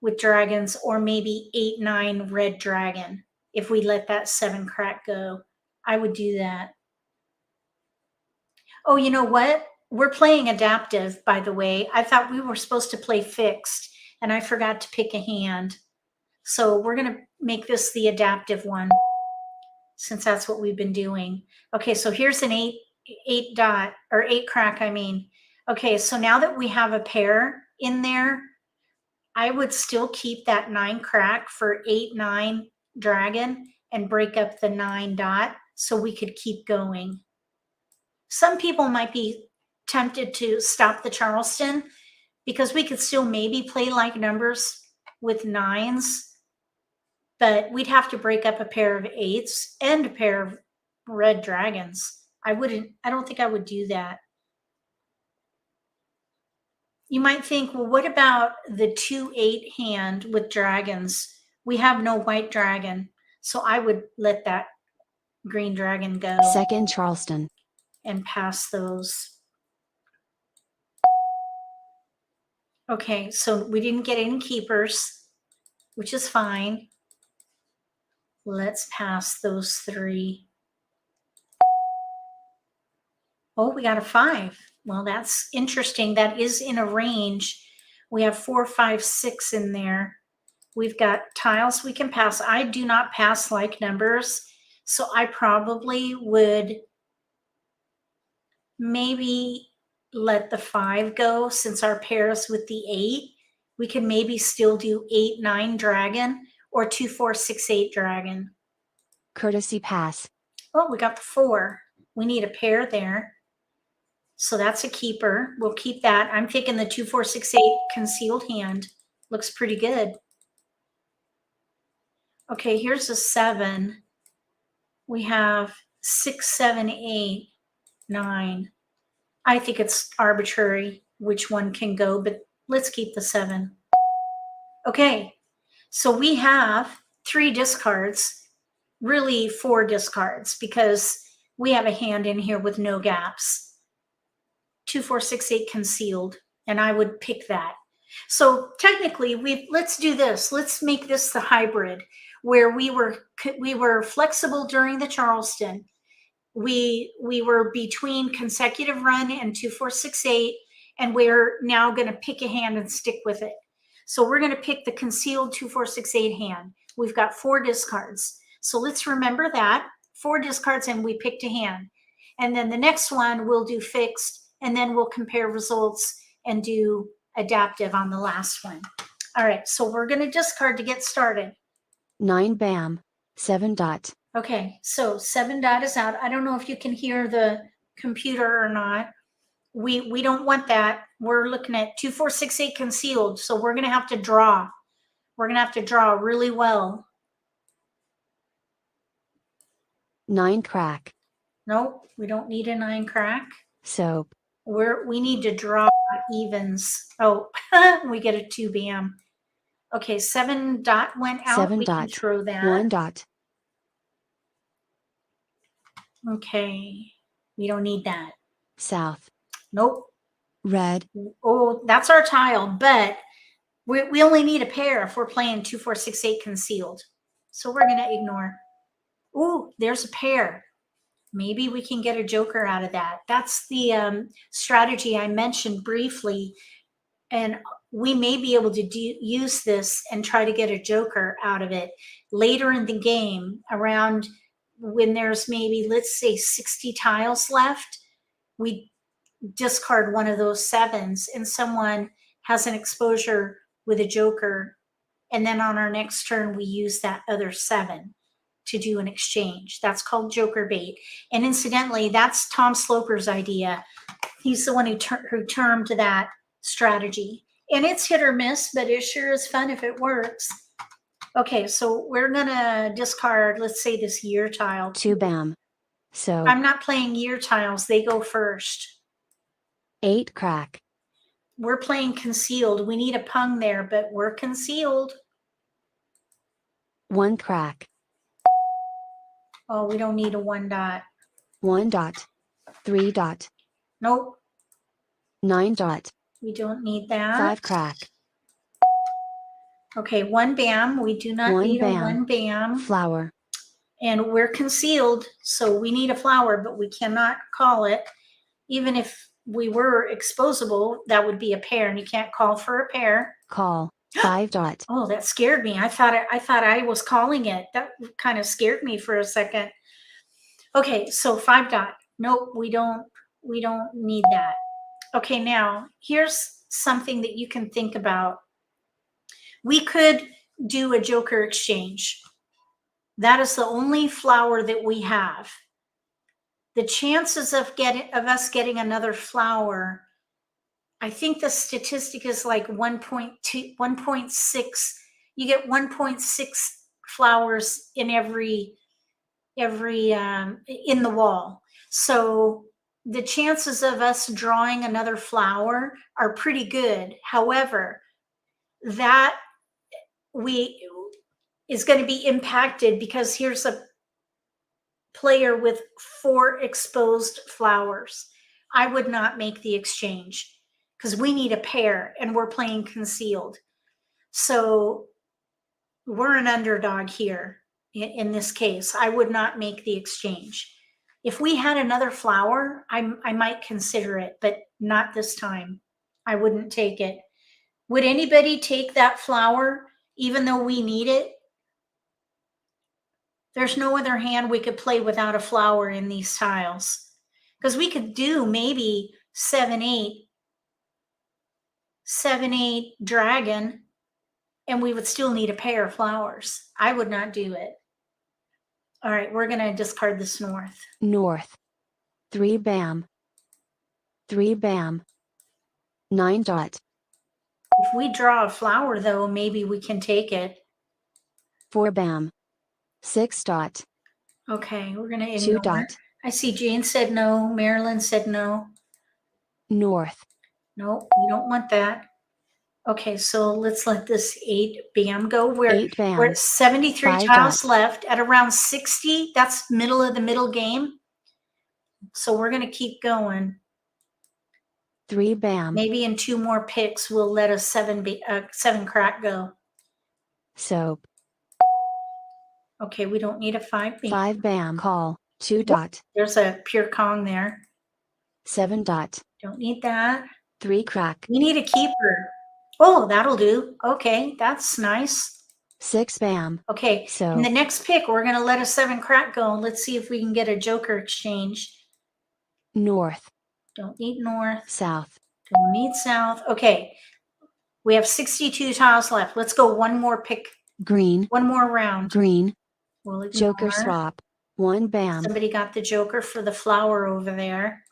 with dragons, or maybe 8, 9 red dragon. If we let that 7 crack go, I would do that. Oh, you know what? We're playing adaptive, by the way. I thought we were supposed to play fixed, and I forgot to pick a hand. So we're going to make this the adaptive one, since that's what we've been doing. Okay, so here's an eight dot, or 8 crack, I mean. Okay, so now that we have a pair in there, I would still keep that 9 crack for 8-9 dragon and break up the 9 dot so we could keep going. Some people might be tempted to stop the Charleston because we could still maybe play like numbers with 9s, but we'd have to break up a pair of 8s and a pair of red dragons. I don't think I would do that. You might think, well, what about the 2-8 hand with dragons? We have no white dragon, so I would let that green dragon go. Second Charleston. And pass those. Okay, so we didn't get any keepers, which is fine. Let's pass those 3. Oh, we got a 5. Well, that's interesting. That is in a range. We have 4, 5, 6 in there. We've got tiles we can pass. I do not pass like numbers, so I probably would maybe let the 5 go since our pairs with the 8. We can maybe still do 8-9 dragon or 2-4-6-8 dragon. Courtesy pass. Oh, we got the 4. We need a pair there. So that's a keeper. We'll keep that. I'm thinking the 2-4-6-8 concealed hand looks pretty good. Okay, here's a 7. We have 6, 7, 8, 9. I think it's arbitrary which one can go, but let's keep the 7. Okay, so we have 3 discards, really 4 discards, because we have a hand in here with no gaps. 2-4-6-8 concealed, and I would pick that. So technically, let's do this. Let's make this the hybrid where we were flexible during the Charleston. We were between consecutive run and 2-4-6-8, and we're now going to pick a hand and stick with it. So we're going to pick the concealed 2-4-6-8 hand. We've got 4 discards. So let's remember that. 4 discards and we picked a hand. And then the next one we'll do fixed, and then we'll compare results and do adaptive on the last one. All right, so we're going to discard to get started. 9 bam. 7 dot. Okay, so 7 dot is out. I don't know if you can hear the computer or not. We don't want that. We're looking at 2-4-6-8 concealed, so we're going to have to draw. We're going to have to draw really well. 9 crack. Nope, we don't need a 9 crack. Soap. We need to draw evens. Oh, we get a 2 bam. Okay, 7 dot went out. 7 we dot. can throw that. 1 dot. Okay, we don't need that. South. Nope. Red. Oh, that's our tile, but we only need a pair if we're playing 2-4-6-8 concealed. So we're going to ignore. Ooh, there's a pair. Maybe we can get a joker out of that. That's the strategy I mentioned briefly, and we may be able to use this and try to get a joker out of it later in the game, around when there's maybe, let's say, 60 tiles left. We discard one of those 7s and someone has an exposure with a joker, and then on our next turn we use that other 7 to do an exchange. That's called joker bait. And incidentally, that's Tom Sloper's idea. He's the one who termed that strategy. And it's hit or miss, but it sure is fun if it works. Okay, so we're gonna discard, let's say, this year tile. 2 bam. So I'm not playing year tiles, they go first. 8 crack. We're playing concealed. We need a pung there, but we're concealed. 1 crack. Oh, we don't need a 1 dot. 1 dot. 3 dot. Nope, 9 dot. we don't need that. 5 crack. Okay, 1 bam. We do not 1 need bam. a 1 bam. Flower. And we're concealed, so we need a flower, but we cannot call it. Even if we were exposable, that would be a pair, and you can't call for a pair. Call. 5 dot. Oh, that scared me. I thought I was calling it. That kind of scared me for a second. Okay, so 5 dot. Nope, we don't need that. Okay, now here's something that you can think about. We could do a joker exchange. That is the only flower that we have. The chances of us getting another flower, I think the statistic is like 1.2, 1.6. You get 1.6 flowers in every in the wall. So the chances of us drawing another flower are pretty good. However, that is going to be impacted because here's a player with 4 exposed flowers. I would not make the exchange because we need a pair and we're playing concealed. So we're an underdog here in this case. I would not make the exchange. If we had another flower, I might consider it, but not this time. I wouldn't take it. Would anybody take that flower even though we need it? There's no other hand we could play without a flower in these tiles. Because we could do maybe 7-8 dragon, and we would still need a pair of flowers. I would not do it. All right, we're going to discard this north. North. 3 bam. 3 bam. 9 dot. If we draw a flower, though, maybe we can take it. 4 bam. 6 dot. Okay, we're going to ignore. 2 dot. I see Jane said no. Marilyn said no. North. No, we don't want that. Okay, so let's let this 8 bam go. We're 8 bam. at 73 5 tiles dot. left at around 60. That's middle of the middle game. So we're going to keep going. 3 bam. Maybe in 2 more picks, we'll let a 7 crack go. Soap. Okay, we don't need a 5 bam. 5 bam. Call. 2 dot. There's a pure Kong there. 7 dot. Don't need that. 3 crack. We need a keeper. Oh, that'll do. Okay, that's nice. 6 bam. Okay, So in the next pick, we're going to let a 7 crack go. Let's see if we can get a joker exchange. north. Don't need north. South. Don't need south. Okay, we have 62 tiles left. Let's go one more pick. Green. One more round. Green. We'll ignore. Joker swap. 1 bam. Somebody got the joker for the flower over there.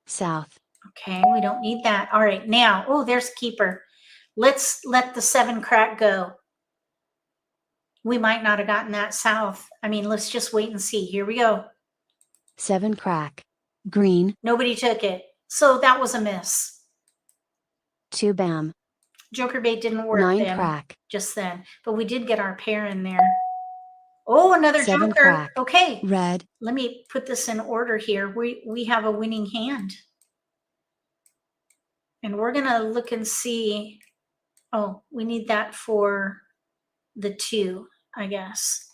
South. Okay, we don't need that. All right, now, oh, there's keeper. Let's let the 7 crack go. We might not have gotten that south. I mean, let's just wait and see. Here we go. 7 crack. Green. Nobody took it. So that was a miss. 2 bam. Joker bait didn't work 9 then, crack. just then. But we did get our pair in there. Oh, another 7 joker. crack. Okay. Red. Let me put this in order here. We have a winning hand. And we're going to look and see. Oh, we need that for the 2, I guess.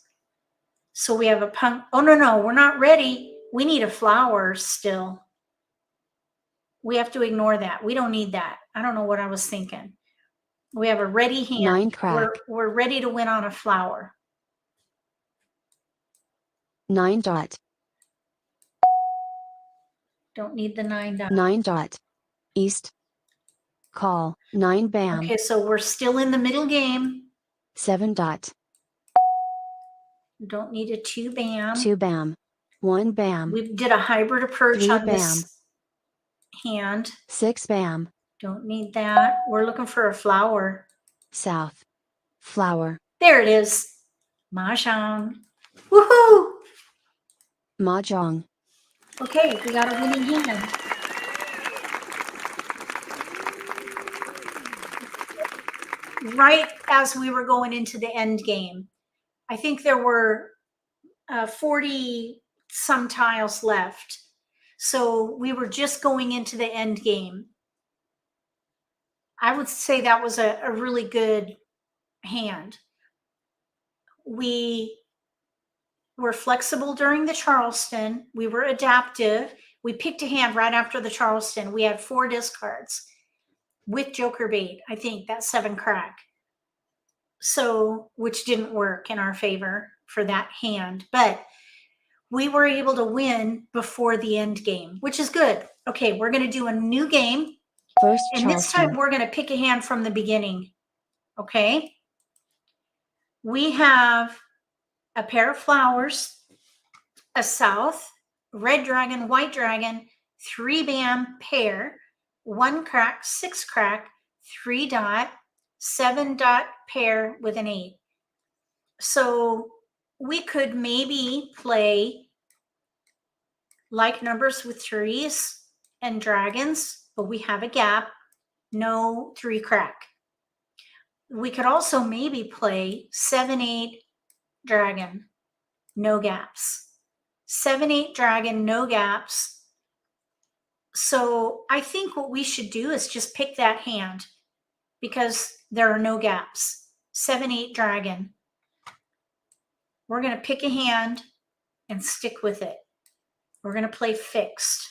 So we have a punk. Oh, no, we're not ready. We need a flower still. We have to ignore that. We don't need that. I don't know what I was thinking. We have a ready hand. 9 crack. We're ready to win on a flower. 9 dot. Don't need the 9 dot. 9 dot. East. Call. 9 bam. Okay, so we're still in the middle game. 7 dot. Don't need a 2 bam. 2 bam. 1 bam. We did a hybrid approach 3 on bam. this hand. 6 bam. Don't need that. We're looking for a flower. South. Flower. There it is. Mahjong. Woohoo! Mah Jongg. Okay, we got a winning hand. Right as we were going into the end game, I think there were 40 some tiles left. So we were just going into the end game. I would say that was a really good hand. We were flexible during the Charleston. We were adaptive. We picked a hand right after the Charleston. We had 4 discards with joker bait. I think that 7 crack. So, which didn't work in our favor for that hand, but we were able to win before the end game, which is good. Okay, we're going to do a new game. First And this time Charleston. we're going to pick a hand from the beginning. Okay. We have a pair of flowers, a south, red dragon, white dragon, 3 bam pair, 1 crack, 6 crack, 3 dot, 7 dot pair with an 8. So we could maybe play like numbers with 3s and dragons, but we have a gap, no 3 crack. We could also maybe play 7-8 dragon, no gaps. 7-8 dragon, no gaps. So I think what we should do is just pick that hand because there are no gaps. 7-8 dragon. We're going to pick a hand and stick with it. We're going to play fixed.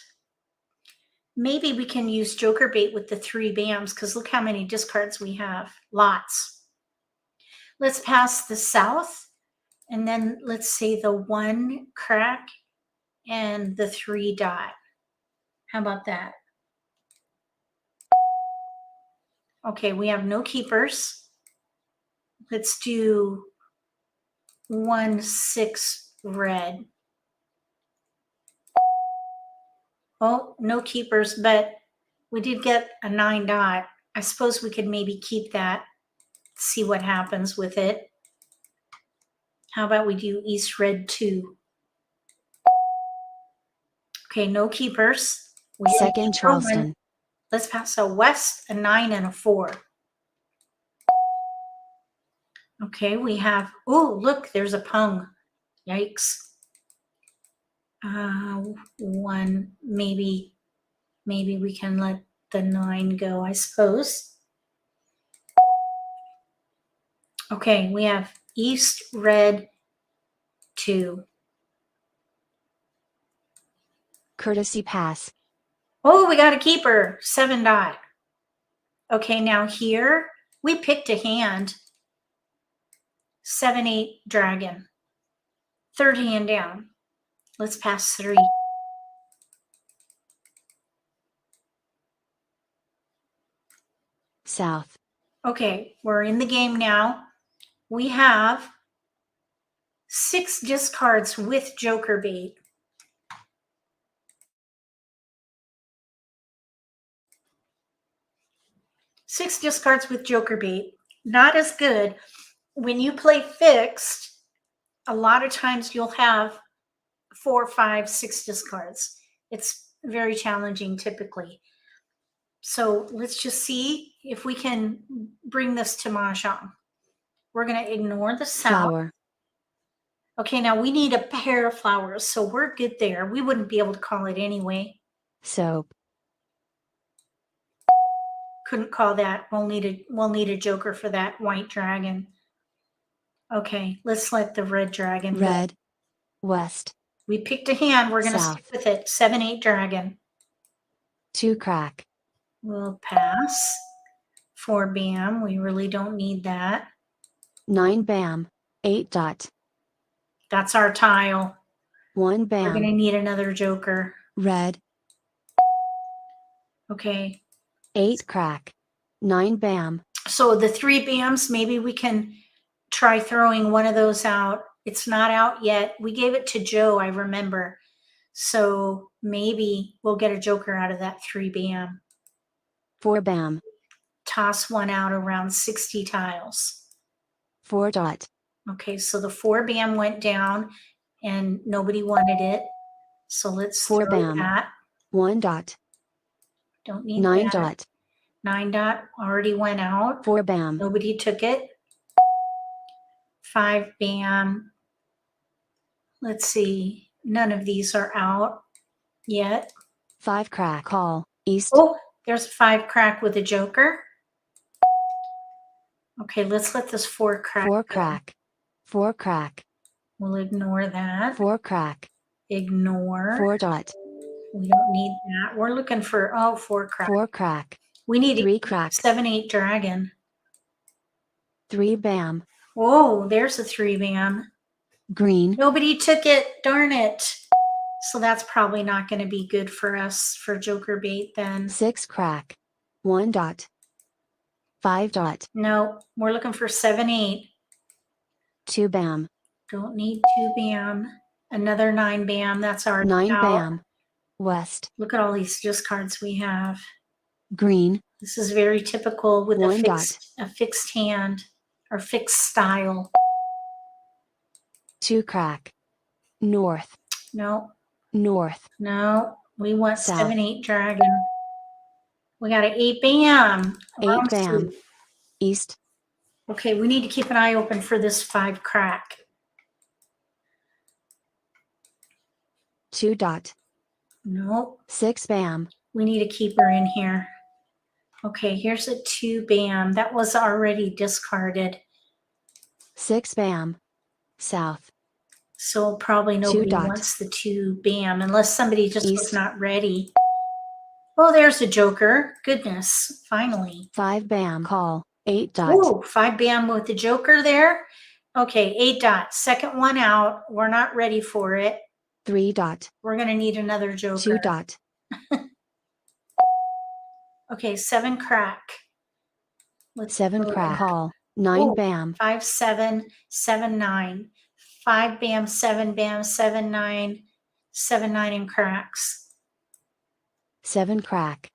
Maybe we can use joker bait with the 3 bams because look how many discards we have. Lots. Let's pass the south and then let's say the 1 crack and the 3 dot. How about that? Okay, we have no keepers. Let's do 1 6 red. Oh, no keepers, but we did get a 9 dot. I suppose we could maybe keep that, see what happens with it. How about we do east red 2? Okay, no keepers. Second Charleston. Let's pass a west, a 9, and a 4. Okay, we have, oh, look, there's a pung. Yikes. 1, maybe we can let the 9 go, I suppose. Okay, we have east red 2. Courtesy pass. Oh, we got a keeper, 7 dot. Okay, now here we picked a hand, 7-8 dragon. 3rd hand down. Let's pass 3. South. Okay, we're in the game now. We have 6 discards with joker bait. Six discards with joker bait. Not as good. When you play fixed, a lot of times you'll have 4, 5, 6 discards. It's very challenging typically. So let's just see if we can bring this to Mahjong. We're going to ignore the south. Flower. Okay, now we need a pair of flowers, so we're good there. We wouldn't be able to call it anyway. Soap. Couldn't call that. We'll need a joker for that white dragon. Okay, let's let the red dragon go. Red. West. We picked a hand. We're going to stick with it. 7-8 dragon. 2 crack. We'll pass. 4 bam. We really don't need that. 9 bam. 8 dot. That's our tile. 1 We're going to bam. need another joker. Red. Okay. 8 crack. 9 bam. So the 3 bams, maybe we can try throwing one of those out. It's not out yet. We gave it to Joe, I remember. So maybe we'll get a joker out of that 3 bam. 4 bam. Toss one out around 60 tiles. 4 dot. Okay, so the 4 bam went down and nobody wanted it. So let's 4 throw bam. that. 1 dot. Don't need 9 that. dot. 9 dot already went out. 4 bam. Nobody took it. 5 bam. Let's see. None of these are out yet. 5 crack. Call. East. Oh, there's a 5 crack with a joker. Okay, let's let this 4 crack 4 go. crack. 4 crack. We'll ignore that. 4 crack. Ignore. 4 dot. We don't need that. We're looking for, oh, 4 crack. 4 crack. We need 3 cracks. 7, 8 dragon. 3 bam. Whoa, there's a 3 bam. Green. Nobody took it. Darn it. So that's probably not going to be good for us for joker bait then. 6 crack. 1 dot. 5 dot. No, we're looking for 7, 8. 2 bam. Don't need 2 bam. Another 9 bam. That's our 9 out. bam. West. Look at all these discards we have. Green. This is very typical with 1 a fixed hand or fixed style. 2 crack. North. No, North. no. We want South. 7, 8 dragon. We got an 8 bam. 8 Wrong bam. suit. East. Okay, we need to keep an eye open for this 5 crack. 2 dot. Nope. 6 bam. We need a keeper in here. Okay, here's a 2 bam. That was already discarded. 6 bam. South. So probably nobody dot. wants the 2 bam unless somebody just was East. not ready. Oh, there's a joker. Goodness, finally. 5 bam. Call. 8 dot. Oh, 5 bam with the joker there. Okay, 8 dot. Second one out. We're not ready for it. 3 dot. We're going to need another joker. 2 dot. Okay, 7 crack. Let's 7 go crack. there. Call. 9 Oh, bam. 5, 7, 7, 9. 5 bam, 7 bam, 7, 9. 7, 9 in cracks. 7 crack.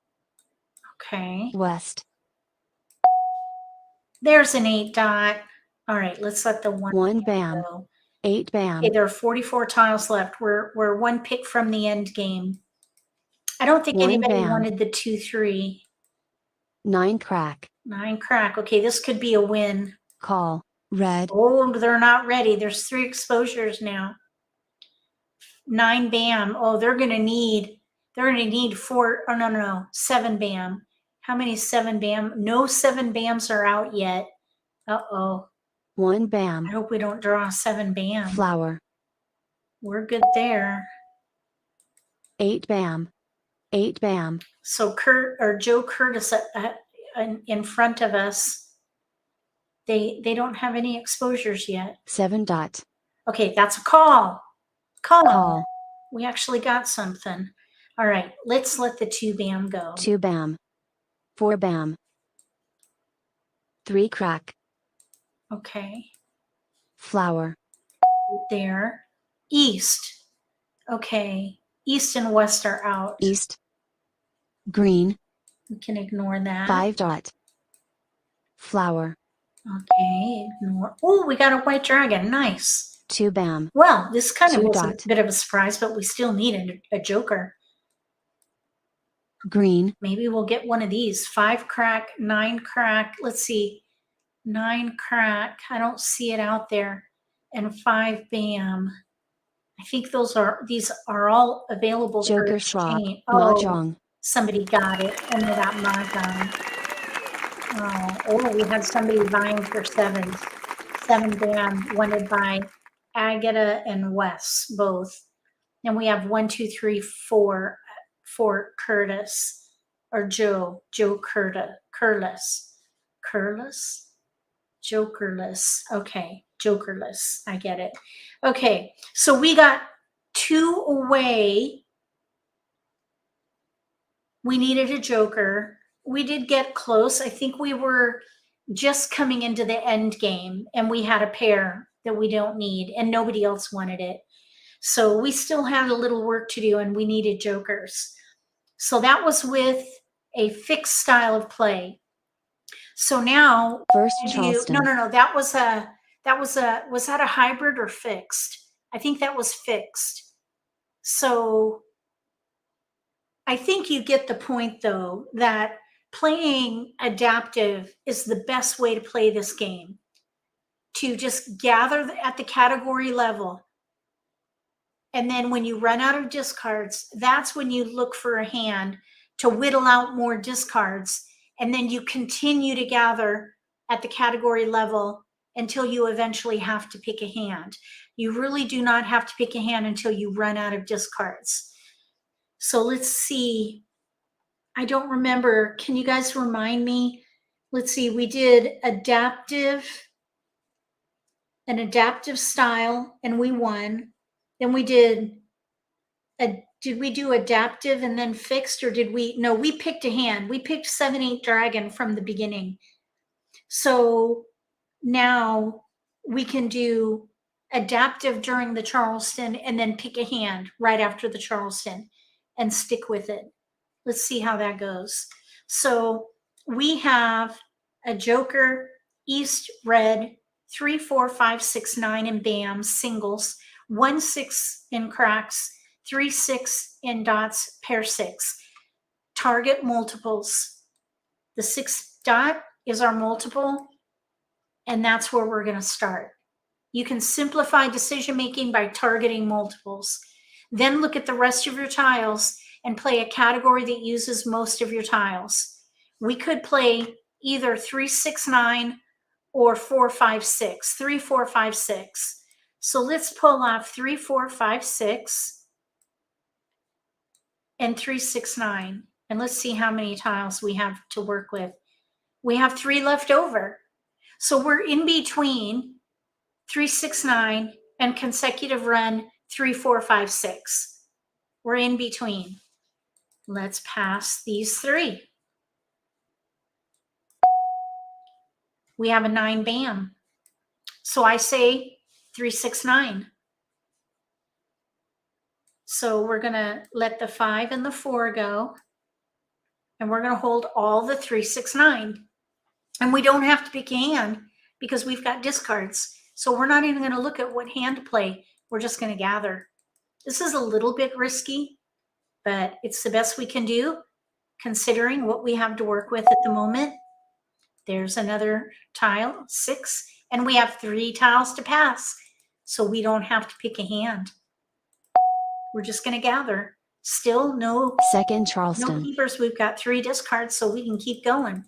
Okay. West. There's an 8 dot. All right, let's let the 1 bam. go. 8 bam. Okay, there are 44 tiles left. We're 1 pick from the end game. I don't think 1 anybody bam. wanted the 2, 3. 9 crack. 9 crack. Okay, this could be a win. Call. Red. Oh, they're not ready. There's 3 exposures now. 9 bam. Oh, they're gonna need 4. Oh no, 7 bam. How many 7 bam? No 7 bams are out yet. Uh-oh. 1 I bam. hope we don't draw 7 bam. Flower. We're good there. 8 bam. 8 bam. So Joe Curtis in front of us, they don't have any exposures yet. 7 dot. Okay, that's a call. Call. We actually got something. All right, let's let the 2 bam go. 2 bam. 4 bam. 3 crack. Okay, Flower. there. East. Okay, east and west are out. East. Green. We can ignore that. 5 dot. Flower. Okay, ignore. Oh, we got a white dragon. Nice. 2 bam. Well, this kind of 2 was dot. a bit of a surprise, but we still need a joker. Green. Maybe we'll get one of these. 5 crack, 9 crack. Let's see. 9 crack. I don't see it out there. And 5 bam. I think these are all available for Joker swap. exchange. Mah Oh, Jongg. somebody got it. And they got Mahjong. Oh, we had somebody vying for 7. 7 bam wanted by Agata and Wes both. And we have 1, 2, 3, 4 for Curtis or Joe Curtis. Jokerless. Okay, Jokerless. I get it. Okay, so we got 2 away. We needed a joker. We did get close. I think we were just coming into the end game and we had a pair that we don't need and nobody else wanted it. So we still had a little work to do and we needed jokers. So that was with a fixed style of play. So now First Charleston. no. Was that a hybrid or fixed? I think that was fixed. So I think you get the point though, that playing adaptive is the best way to play this game. To just gather at the category level. And then when you run out of discards, that's when you look for a hand to whittle out more discards. And then you continue to gather at the category level until you eventually have to pick a hand. You really do not have to pick a hand until you run out of discards. So let's see. I don't remember. Can you guys remind me? Let's see. We did an adaptive style, and we won. Then we did we do adaptive and then fixed, or did we? No, we picked a hand. We picked 7-8 dragon from the beginning. So now we can do adaptive during the Charleston and then pick a hand right after the Charleston and stick with it. Let's see how that goes. So we have a joker, east, red, 3, 4, 5, 6, 9 in BAMs, singles, 1, 6 in cracks, 3, 6 in dots, pair 6. Target multiples. The 6 dot is our multiple, and that's where we're going to start. You can simplify decision making by targeting multiples. Then look at the rest of your tiles and play a category that uses most of your tiles. We could play either 3, 6, 9 or 4, 5, 6. 3, 4, 5, 6. So let's pull off 3, 4, 5, 6 and 3, 6, 9. And let's see how many tiles we have to work with. We have 3 left over. So we're in between 3, 6, 9 and consecutive run 3, 4, 5, 6. We're in between. Let's pass these 3. We have a 9 BAM. So I say 3, 6, 9. So we're going to let the 5 and the 4 go. And we're going to hold all the 3, 6, 9. And we don't have to pick a hand because we've got discards. So we're not even going to look at what hand to play. We're just going to gather. This is a little bit risky, but it's the best we can do considering what we have to work with at the moment. There's another tile, 6, and we have 3 tiles to pass. So we don't have to pick a hand. We're just going to gather. Still no Second Charleston. No keepers. We've got 3 discards, so we can keep going.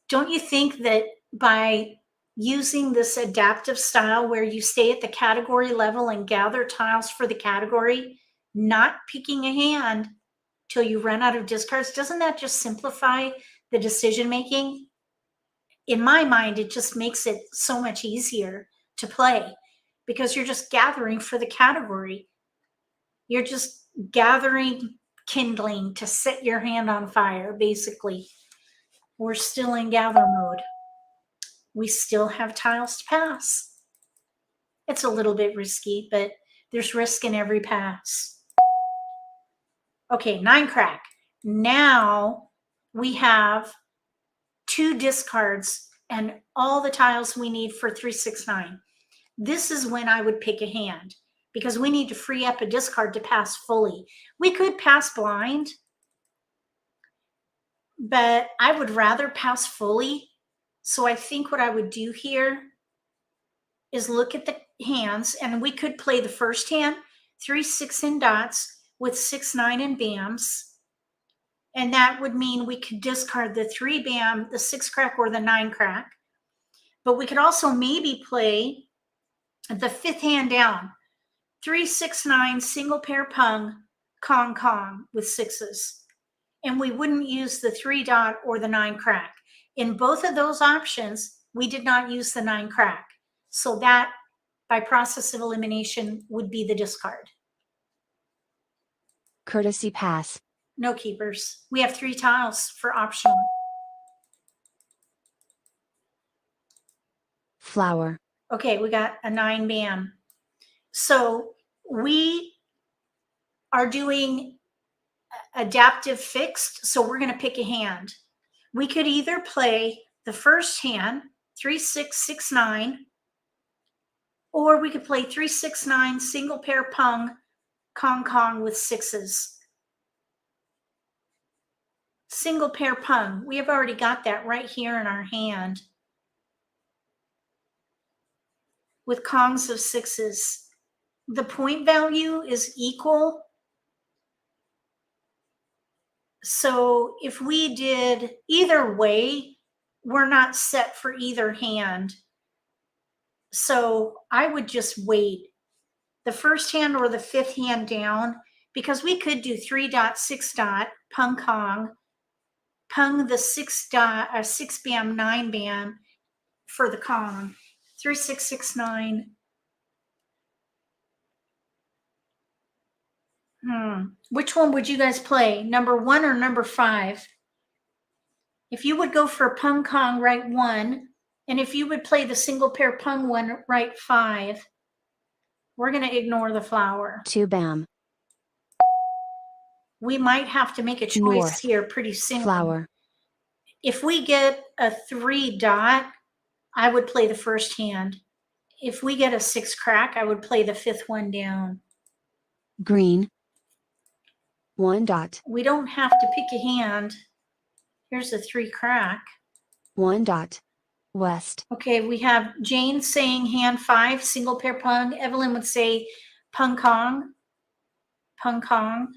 Don't you think that by using this adaptive style where you stay at the category level and gather tiles for the category, not picking a hand till you run out of discards, doesn't that just simplify the decision making? In my mind, it just makes it so much easier to play because you're just gathering for the category. You're just gathering kindling to set your hand on fire, basically. We're still in gather mode. We still have tiles to pass. It's a little bit risky, but there's risk in every pass. Okay, 9 crack. Now we have 2 discards and all the tiles we need for 3, 6, 9. This is when I would pick a hand because we need to free up a discard to pass fully. We could pass blind, but I would rather pass fully. So I think what I would do here is look at the hands, and we could play the first hand, 3, 6 in dots with 6, 9 in BAMs. And that would mean we could discard the 3 BAM, the 6 crack, or the 9 crack. But we could also maybe play the 5th hand down, 3, 6, 9, single pair pung, Kong Kong with 6s. And we wouldn't use the 3 dot or the 9 crack. In both of those options, we did not use the 9 crack. So that, by process of elimination, would be the discard. Courtesy pass. No keepers. We have 3 tiles for optional. Flower. Okay, we got a 9 BAM. So we are doing adaptive fixed, so we're going to pick a hand. We could either play the first hand, 3, 6, 6, 9, or we could play 3, 6, 9, single pair pung, Kong Kong with 6s. Single pair pung. We have already got that right here in our hand with Kongs of 6s. The point value is equal. So if we did either way, we're not set for either hand. So I would just wait the first hand or the 5th hand down because we could do 3 dot, 6 dot, pung kong, pung the 6 dot, 6 bam, 9 bam for the kong. 3, 6, 6, 9. Which one would you guys play? Number 1 or number 5? If you would go for pung kong, right 1, and if you would play the single pair pung 1, right 5, we're going to ignore the flower. 2 bam. We might have to make a choice North. here pretty soon. Flower. If we get a 3 dot, I would play the first hand. If we get a 6 crack, I would play the 5th one down. Green. 1 dot. We don't have to pick a hand. Here's a 3 crack. 1 dot. West. Okay, we have Jane saying hand 5, single pair pung. Evelyn would say pung kong. Pung kong.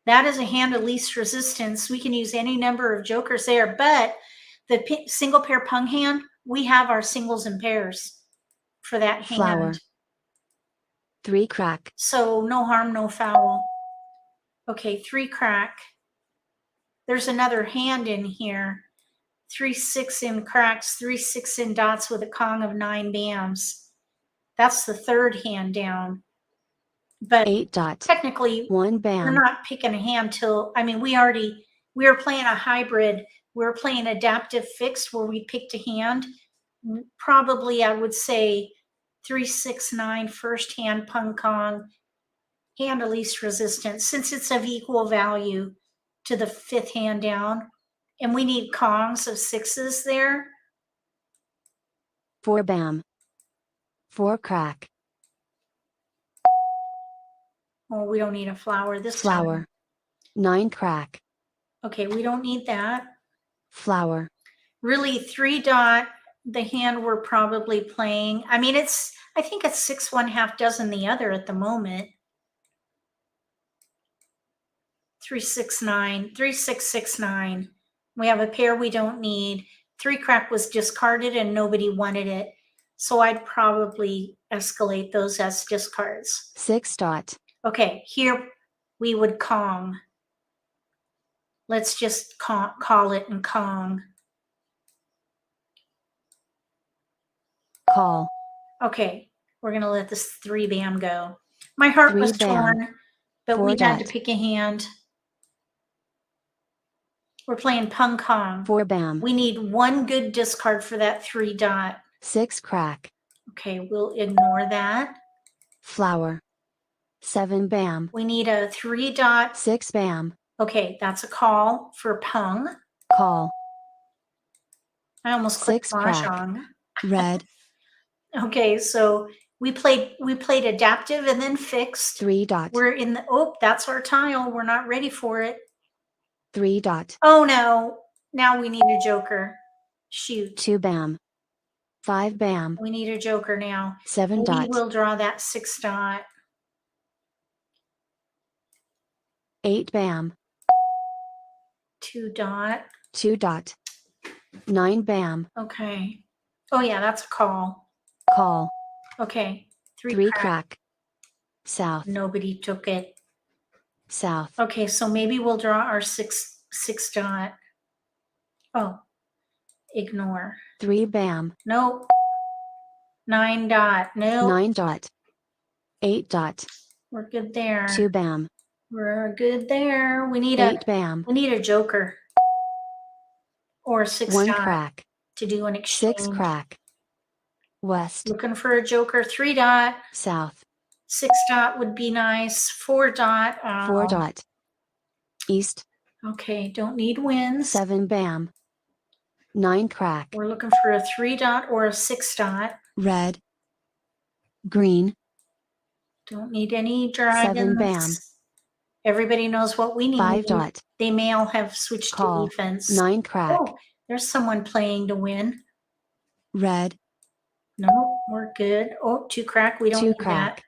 That is a hand of least resistance. We can use any number of jokers there, but the single pair pung hand, we have our singles and pairs for that hand. Flower. 3 crack. So no harm, no foul. Okay, 3 crack. There's another hand in here. 3, 6 in cracks, 3, 6 in dots with a kong of 9 bams. That's the 3rd hand down. But 8 dot. technically, 1 bam. we're not picking a hand till, I mean, we were playing a hybrid. We were playing adaptive fixed where we picked a hand. Probably, I would say 3, 6, 9, first hand pung kong, hand of least resistance, since it's of equal value to the 5th hand down. And we need kongs of 6s there. 4 bam. 4 crack. Oh, we don't need a flower this Flower. time. 9 crack. Okay, we don't need that. Flower. Really, 3 dot, the hand we're probably playing. I mean, I think it's 6 1 half dozen the other at the moment. 3, 6, 9, 3, 6, 6, 9. We have a pair we don't need. 3 crack was discarded and nobody wanted it. So I'd probably escalate those as discards. 6 dot. Okay, here we would kong. Let's just call it and kong. Call. Okay, we're going to let this 3 bam go. My heart 3 was bam. torn, but 4 we had to dot. pick a hand. We're playing pung kong. 4 bam. We need 1 good discard for that 3 dot. 6 crack. Okay, we'll ignore that. Flower. 7 bam. We need a 3 dot. 6 bam. Okay, that's a call for pung. Call. I almost clicked 6 crack. Mahjong. Red. Okay, so we played adaptive and then fixed. 3 dot. We're in the, oh, that's our tile. We're not ready for it. 3 dot. Oh no, now we need a joker. Shoot. 2 bam. 5 bam. We need a joker now. 7 We dot. will draw that 6 dot. 8 bam. 2 dot. 2 dot. 9 bam. Okay. Oh yeah, that's a call. Call. Okay. 3 crack. South. Nobody took it. South. Okay, so maybe we'll draw our 6 dot. Oh, ignore. 3 bam. Nope. 9 dot. No. 9 dot. 8 dot. We're good there. 2 bam. We're good there. We need 8 bam. a joker. Or a 6 1 dot crack. to do an exchange. 6 crack. West. Looking for a joker. 3 dot. South. 6 dot would be nice. 4 dot. 4 dot. East. Okay, don't need wins. 7 bam. 9 crack. We're looking for a 3 dot or a 6 dot. Red. Green. Don't need any dragons. 7 bam. Everybody knows what we need. 5 dot. They may all have switched Call. to defense. 9 crack. Oh, there's someone playing to win. Red. No, we're good. Oh, 2 crack. We don't 2 need crack. that.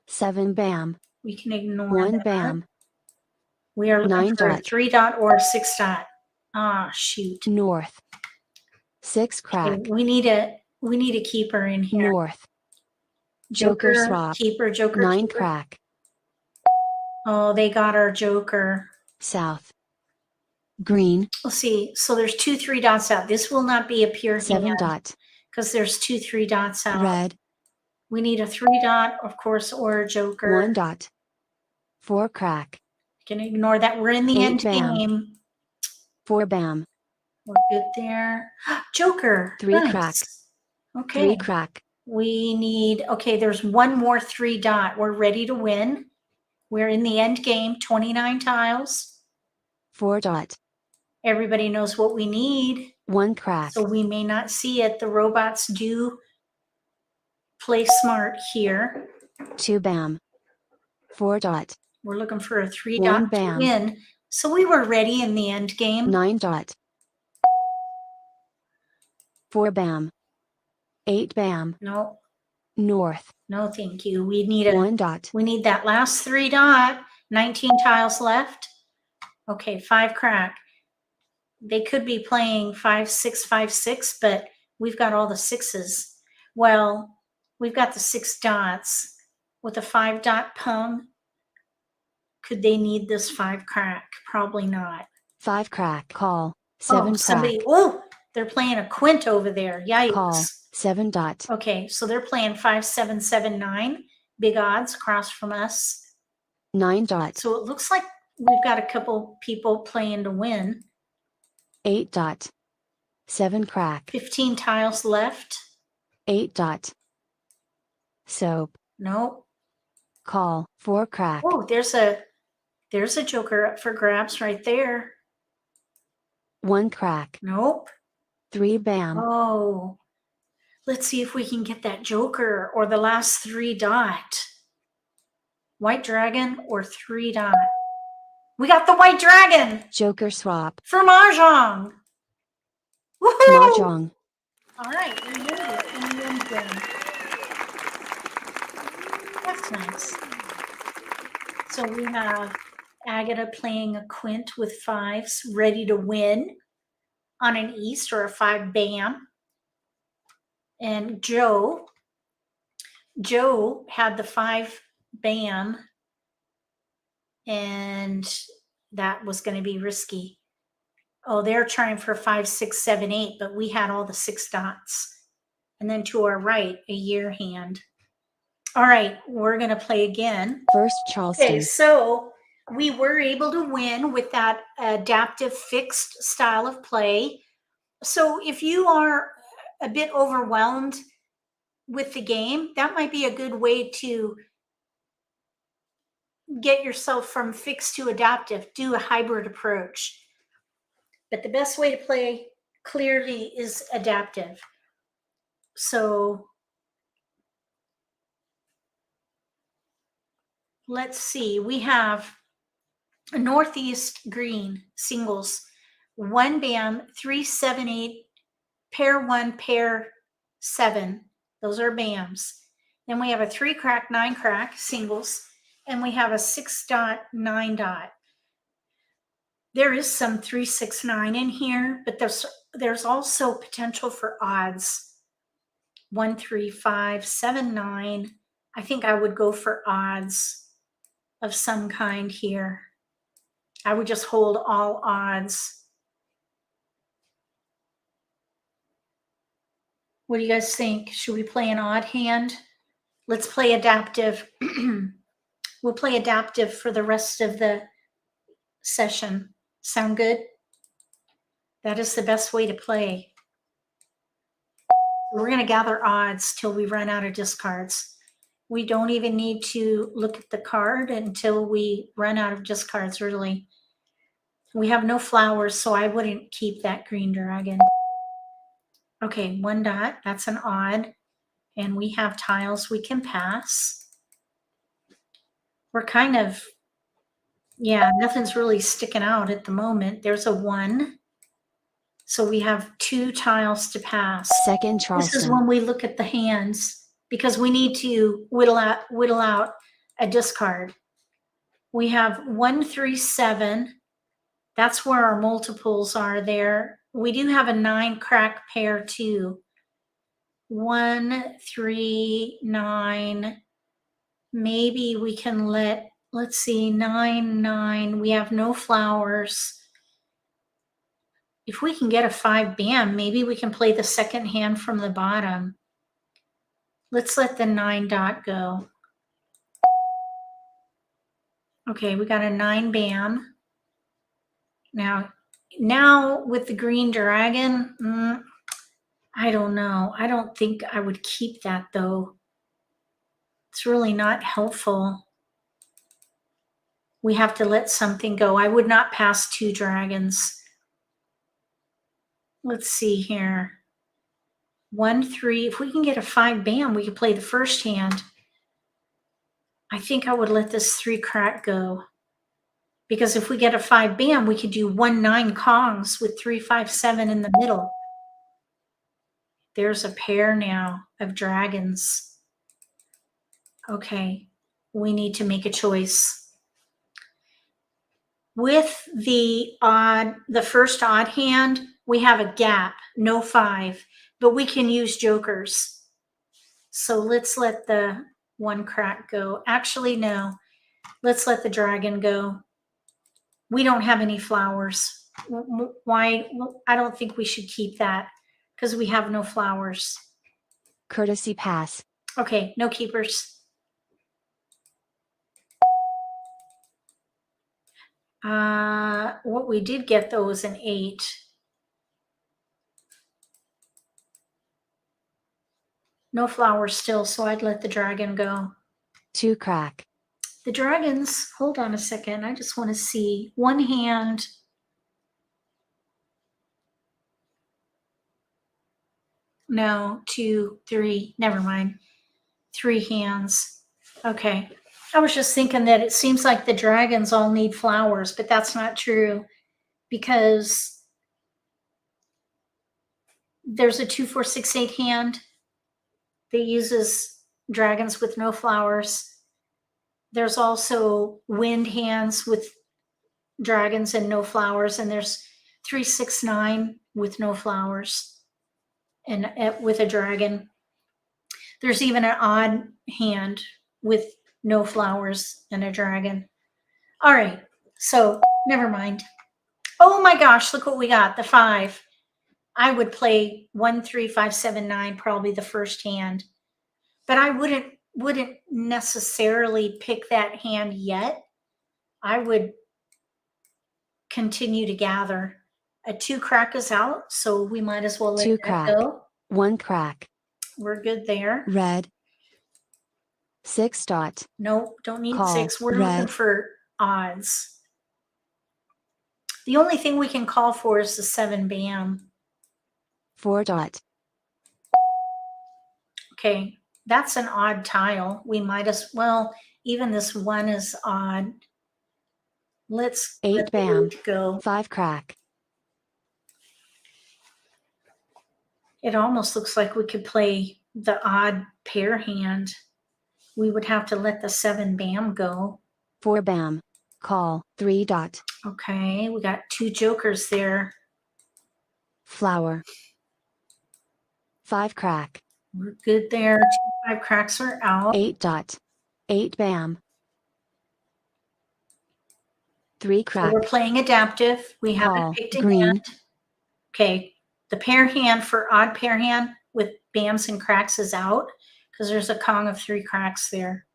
7 bam. We can ignore 1 that. bam. We are looking 9 for a dot. 3 dot or a 6 dot. Ah, shoot. North. 6 crack. Okay, we need a keeper in here. North. Joker, Joker swap. keeper, joker, 9 keeper. crack. Oh, they got our joker. South. Green. Let's see. So there's 2 3 dots out. This will not be a pure 7 hand dot. because there's 2 3 dots out. Red. We need a 3 dot, of course, or a joker. 1 dot. 4 crack. Can ignore that. We're in the 8 end bam. game. 4 bam. We're good there. Joker. 3 Nice. crack. Okay. 3 crack. We need, okay, there's one more 3 dot. We're ready to win. We're in the end game, 29 tiles. 4 dot. Everybody knows what we need. 1 crack. So we may not see it. The robots do play smart here. 2 bam. 4 dot. We're looking for a 3 1 dot to bam. win. So we were ready in the end game. 9 dot. 4 bam. 8 bam. No, North. no, thank you. We need a 1 dot. we need that last 3 dot. 19 tiles left. Okay, 5 crack. They could be playing 5 6 5 6, but we've got all the sixes. Well, we've got the 6 dots with a 5 dot pung. Could they need this 5 crack? Probably not. 5 crack. Call. 7 somebody, crack. oh, they're playing a quint over there. Yikes. Call. 7 dot. Okay, so they're playing 5 7 7 9. Big odds across from us. 9 dot. So it looks like we've got a couple people playing to win. 8 dot. 7 crack. 15 tiles left. 8 dot. Soap. Nope. Call. 4 crack. Oh, there's a joker up for grabs right there. 1 crack. Nope. 3 bam. Oh, let's see if we can get that joker or the last 3 dot. White dragon or 3 dot. We got the white dragon Joker swap. for Mahjong. Mah Woohoo! Jongg. All right, we made it in the end game. That's nice. So we have Agatha playing a quint with 5s, ready to win on an east or a 5 bam. And Joe had the 5 bam, and that was going to be risky. Oh, they're trying for 5 6 7 8, but we had all the 6 dots. And then to our right, a year hand. All right, we're going to play again. First Charleston. Okay, so we were able to win with that adaptive fixed style of play. So if you are a bit overwhelmed with the game, that might be a good way to get yourself from fixed to adaptive. Do a hybrid approach. But the best way to play clearly is adaptive. So let's see. We have a northeast green singles, 1 bam, 3 7 8, pair 1, pair 7. Those are bams. Then we have a 3 crack, 9 crack singles, and we have a 6 dot, 9 dot. There is some 3 6 9 in here, but there's also potential for odds. 1 3 5 7 9. I think I would go for odds of some kind here. I would just hold all odds. What do you guys think? Should we play an odd hand? Let's play adaptive. We'll play adaptive for the rest of the session. Sound good? That is the best way to play. We're going to gather odds till we run out of discards. We don't even need to look at the card until we run out of discards, really. We have no flowers, so I wouldn't keep that green dragon. Okay, 1 dot, that's an odd. And we have tiles we can pass. We're kind of, yeah, nothing's really sticking out at the moment. There's a 1. So we have 2 tiles to pass. Second Charleston. This is when we look at the hands because we need to whittle out a discard. We have 1 3 7. That's where our multiples are there. We do have a 9 crack pair too. 1 3 9. Maybe we can let let's see, 9, 9. We have no flowers. If we can get a 5 bam, maybe we can play the second hand from the bottom. Let's let the 9 dot go. Okay, we got a 9 bam. Now with the green dragon, I don't know. I don't think I would keep that though. It's really not helpful. We have to let something go. I would not pass 2 dragons. Let's see here. 1, 3. If we can get a 5 bam, we could play the first hand. I think I would let this 3 crack go. Because if we get a 5 bam, we could do 1, 9 kongs with 3, 5, 7 in the middle. There's a pair now of dragons. Okay, we need to make a choice. With the first odd hand, we have a gap, no 5, but we can use jokers. So let's let the 1 crack go. Actually, no, let's let the dragon go. We don't have any flowers. Why? I don't think we should keep that because we have no flowers. Courtesy pass. Okay, no keepers. What we did get though was an 8. No flowers still, so I'd let the dragon go. 2 crack. The dragons, hold on a second. I just want to see 1 hand. No, 2, 3, never mind. 3 hands. Okay. I was just thinking that it seems like the dragons all need flowers, but that's not true because there's a 2, 4, 6, 8 hand that uses dragons with no flowers. There's also wind hands with dragons and no flowers, and there's 3, 6, 9 with no flowers and with a dragon. There's even an odd hand with no flowers and a dragon. All right, so never mind. Oh my gosh, look what we got, the 5. I would play 1, 3, 5, 7, 9, probably the first hand, but I wouldn't necessarily pick that hand yet. I would continue to gather. A 2 crack is out, so we might as well let 2 that crack. go. 1 crack. We're good there. Red. 6 dot. Nope, don't need Call. 6. We're looking Red. for odds. The only thing we can call for is the 7 bam. 4 dot. Okay, that's an odd tile. We might as well, even this 1 is odd. Let's 8 let the bam. 8 go. 5 crack. It almost looks like we could play the odd pair hand. We would have to let the 7 bam go. 4 bam. Call. 3 dot. Okay, we got 2 jokers there. Flower. 5 crack. We're good there. 2, 5 cracks are out. 8 dot. 8 bam. 3 So crack. we're playing adaptive. We haven't Call. picked a Green. hand. Okay, the pair hand for odd pair hand with bams and cracks is out because there's a Kong of 3 cracks there.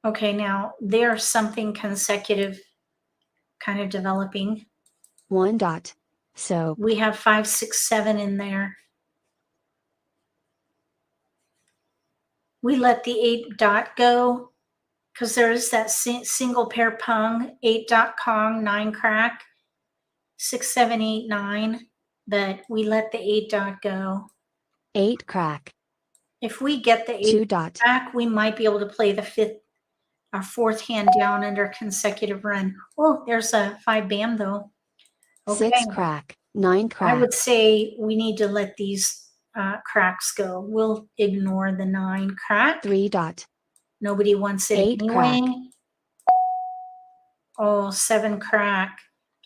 Okay, now there's something consecutive kind of developing. 1 dot. So. We have 5, 6, 7 in there. We let the 8 dot go because there is that single pair pung, 8 dot Kong, 9 crack, 6, 7, 8, 9, but we let the 8 dot go. 8 crack. If we get the 2 8 dot. back, we might be able to play the 5th, our 4th hand down under consecutive run. Oh, there's a 5 bam though. Okay. 6 crack. 9 crack. I would say we need to let these cracks go. We'll ignore the 9 crack. 3 dot. Nobody wants it 8 anyway. crack. Oh, 7 crack.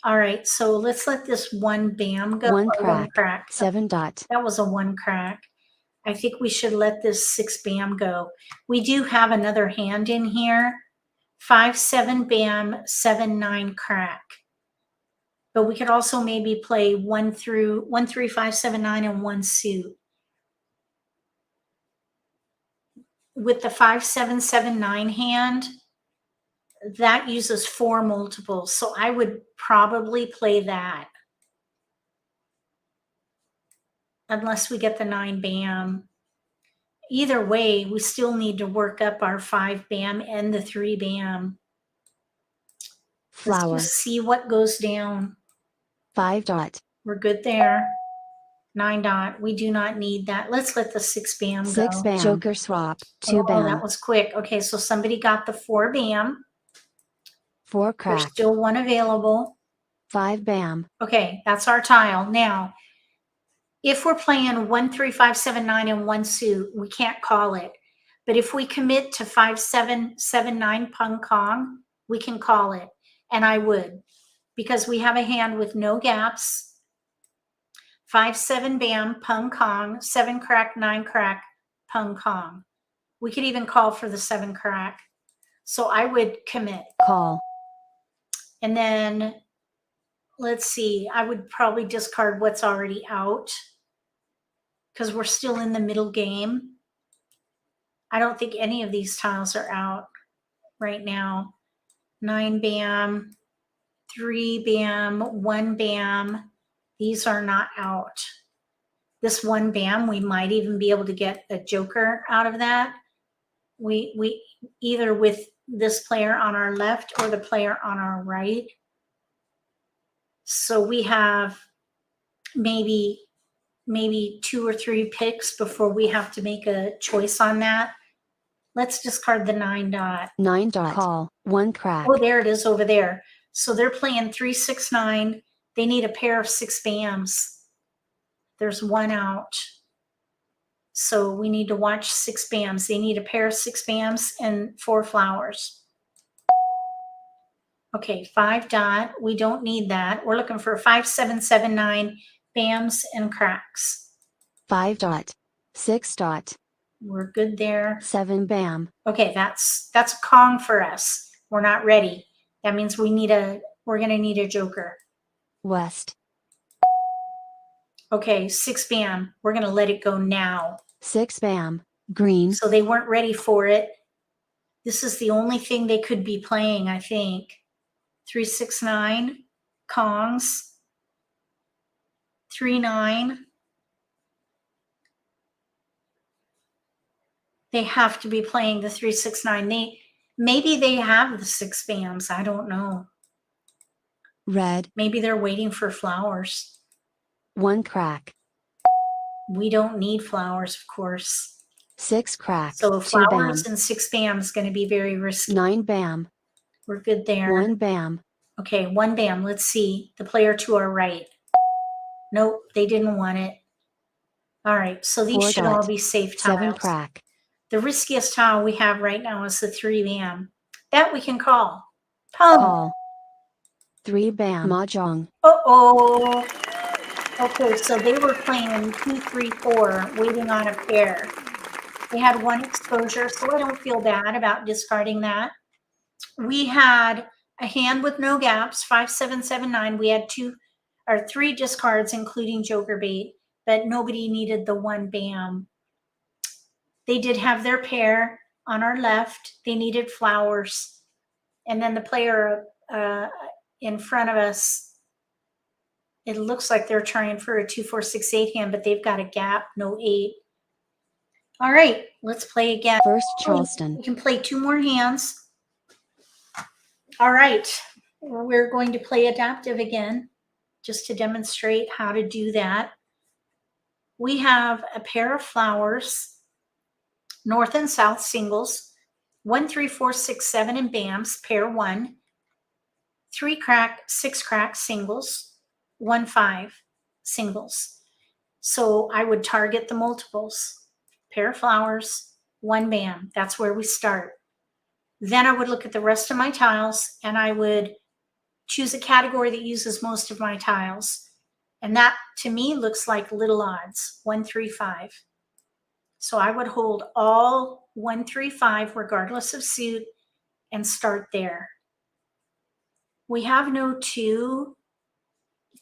All right, so let's let this 1 bam go. 1 Oh, crack. 1 crack. 7 dot. That was a 1 crack. I think we should let this 6 bam go. We do have another hand in here. 5-7 bam, 7-9 crack. But we could also maybe play 1 3 5 7 9 and 1 suit. With the 5-7 7-9 hand, that uses 4 multiples. So I would probably play that. Unless we get the 9 bam. Either way, we still need to work up our 5 bam and the 3 bam. Flower. Let's just see what goes down. 5 dot. We're good there. 9 dot. We do not need that. Let's let the 6 bam go. 6 bam. Joker swap. 2 Oh, bam. that was quick. Okay, so somebody got the 4 bam. 4 There's crack. still one available. 5 bam. Okay, that's our tile. Now, if we're playing 1 3 5 7 9 and 1 suit, we can't call it. But if we commit to 5-7 7-9 pung kong, we can call it. And I would, because we have a hand with no gaps. 5-7 bam, pung kong, 7 crack, 9 crack, pung kong. We could even call for the 7 crack. So I would commit. Call. And then let's see, I would probably discard what's already out because we're still in the middle game. I don't think any of these tiles are out right now. 9 bam, 3 bam, 1 bam. These are not out. This 1 bam, we might even be able to get a joker out of that. We either with this player on our left or the player on our right. So we have maybe 2 or 3 picks before we have to make a choice on that. Let's discard the 9 dot. 9 dot. Call. 1 crack. Oh, there it is over there. So they're playing 3-6-9. They need a pair of 6 bams. There's 1 out. So we need to watch 6 bams. They need a pair of 6 bams and 4 flowers. Okay, 5 dot. We don't need that. We're looking for 5-7 7-9 bams and cracks. 5 dot. 6 dot. We're good there. 7 bam. Okay, that's a Kong for us. We're not ready. That means we're gonna need a joker. West. Okay, 6 bam. We're gonna let it go now. 6 bam. Green. So they weren't ready for it. This is the only thing they could be playing, I think. 3-6-9 Kongs. 3-9. They have to be playing the 3-6-9. Maybe they have the 6 bams. I don't know. Red. Maybe they're waiting for flowers. 1 crack. We don't need flowers, of course. 6 crack. So 2 flowers bam. and 6 bam is going to be very risky. 9 bam. We're good there. 1 bam. Okay, 1 bam. Let's see. The player to our right. Nope, they didn't want it. All right, so these 4 should dot. all be safe tiles. 7 crack. The riskiest tile we have right now is the 3 bam. That we can call. Pum. Call. 3 bam. Mahjong. Uh-oh. Okay, so they were playing 2-3-4, waiting on a pair. They had 1 exposure, so I don't feel bad about discarding that. We had a hand with no gaps, 5-7 7-9. We had 3 discards, including joker bait, but nobody needed the 1 bam. They did have their pair on our left. They needed flowers. And then the player in front of us, it looks like they're trying for a 2-4-6-8 hand, but they've got a gap, no 8. All right, let's play again. First Charleston. We can play 2 more hands. All right, we're going to play adaptive again, just to demonstrate how to do that. We have a pair of flowers, north and south singles, 1 3 4 6 7 and bams, pair 1, 3 crack, 6 crack singles, 1 5 singles. So I would target the multiples, pair of flowers, 1 bam. That's where we start. Then I would look at the rest of my tiles and I would choose a category that uses most of my tiles. And that to me looks like little odds, 1 3 5. So I would hold all 1, 3, 5, regardless of suit, and start there. We have no 2.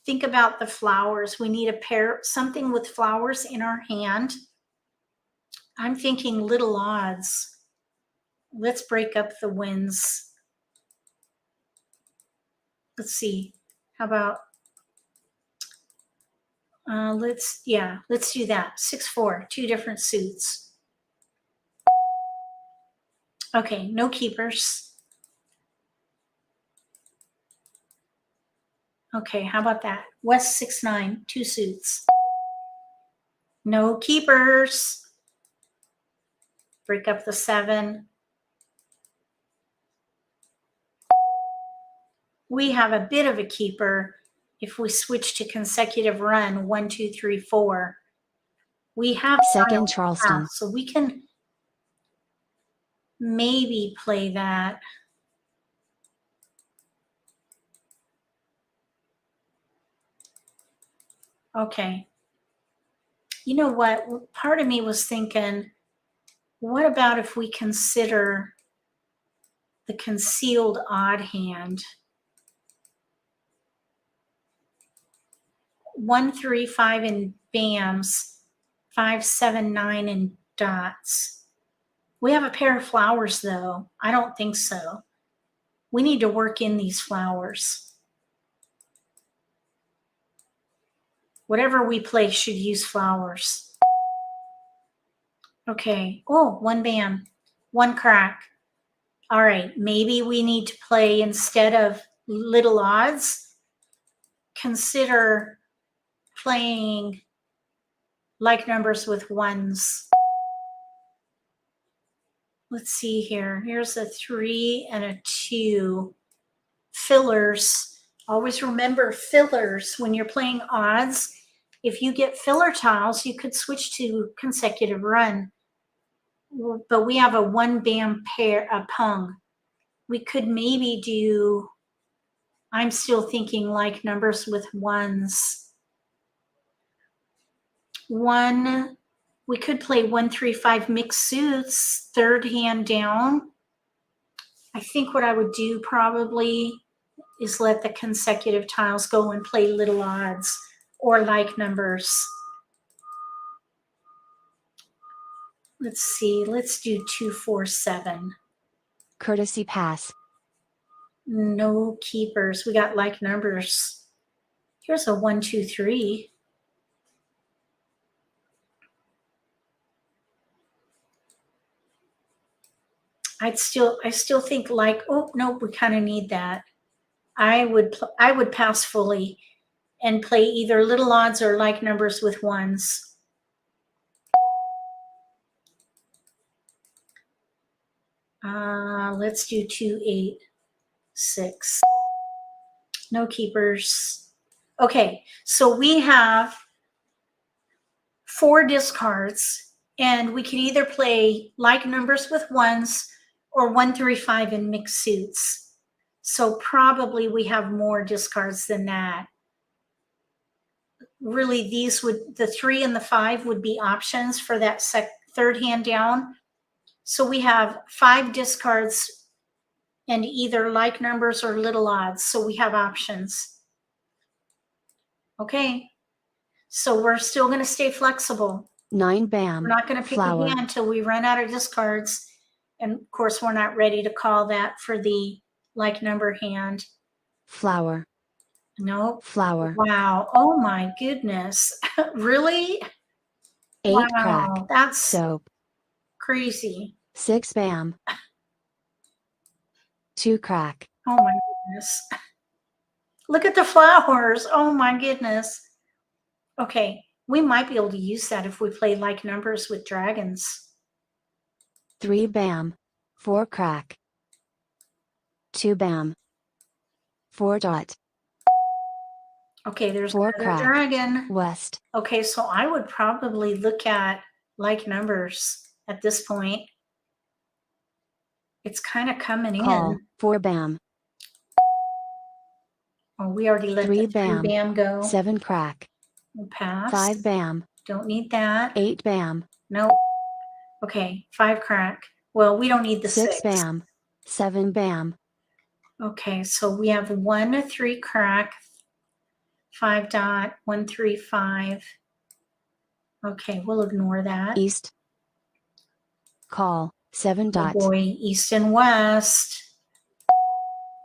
Think about the flowers. We need a pair, something with flowers in our hand. I'm thinking little odds. Let's break up the wins. Let's see. How about, let's do that. 6, 4, 2 different suits. Okay, no keepers. Okay, how about that? West 6, 9, 2 suits. No keepers. Break up the 7. We have a bit of a keeper if we switch to consecutive run 1, 2, 3, 4. We have Second Charleston. so we can maybe play that. Okay. You know what? Part of me was thinking, what about if we consider the concealed odd hand? 1, 3, 5 in BAMs, 5, 7, 9 in dots. We have a pair of flowers though. I don't think so. We need to work in these flowers. Whatever we play should use flowers. Okay. Oh, 1 BAM, 1 crack. All right. Maybe we need to play, instead of little odds, consider playing like numbers with 1s. Let's see here. Here's a 3 and a 2. Fillers. Always remember fillers when you're playing odds. If you get filler tiles, you could switch to consecutive run. But we have a 1 BAM pair, a pung. We could maybe do, I'm still thinking like numbers with 1s. 1, we could play 1, 3, 5 mixed suits, 3rd hand down. I think what I would do probably is let the consecutive tiles go and play little odds or like numbers. Let's see, let's do 2, 4, 7. Courtesy pass. No keepers. We got like numbers. Here's a 1, 2, 3. I still think like, oh no, we kind of need that. I would pass fully and play either little odds or like numbers with 1s. Let's do 2, 8, 6. No keepers. Okay, so we have 4 discards, and we can either play like numbers with 1s or 1, 3, 5 in mixed suits. So probably we have more discards than that. Really, these would, the 3 and the 5 would be options for that 3rd hand down. So we have 5 discards and either like numbers or little odds. So we have options. Okay. So we're still going to stay flexible. 9 BAM. We're not going to pick a hand until we run out of discards. And of course, we're not ready to call that for the like number hand. Flower. Nope. Flower. Wow. Oh my goodness. Really? 8 wow. crack. That's soap. Crazy. 6 BAM. 2 crack. Oh my goodness. Look at the flowers. Oh my goodness. Okay. We might be able to use that if we play like numbers with dragons. 3 BAM. 4 crack. 2 BAM. 4 dot. Okay, there's 4 another crack. dragon. West. Okay, so I would probably look at like numbers at this point. It's kind of coming Call. in. 4 BAM. Oh, we already let 3 the 3 BAM go. 7 crack. We'll pass. 5 BAM. Don't need that. 8 BAM. Nope. Okay, 5 crack. Well, we don't need the 6 6. bam. 7 bam. Okay, so we have 1 3 crack, 5 dot, 1 3 5. Okay, we'll ignore that. East. Call. 7 Oh dot. boy, east and west.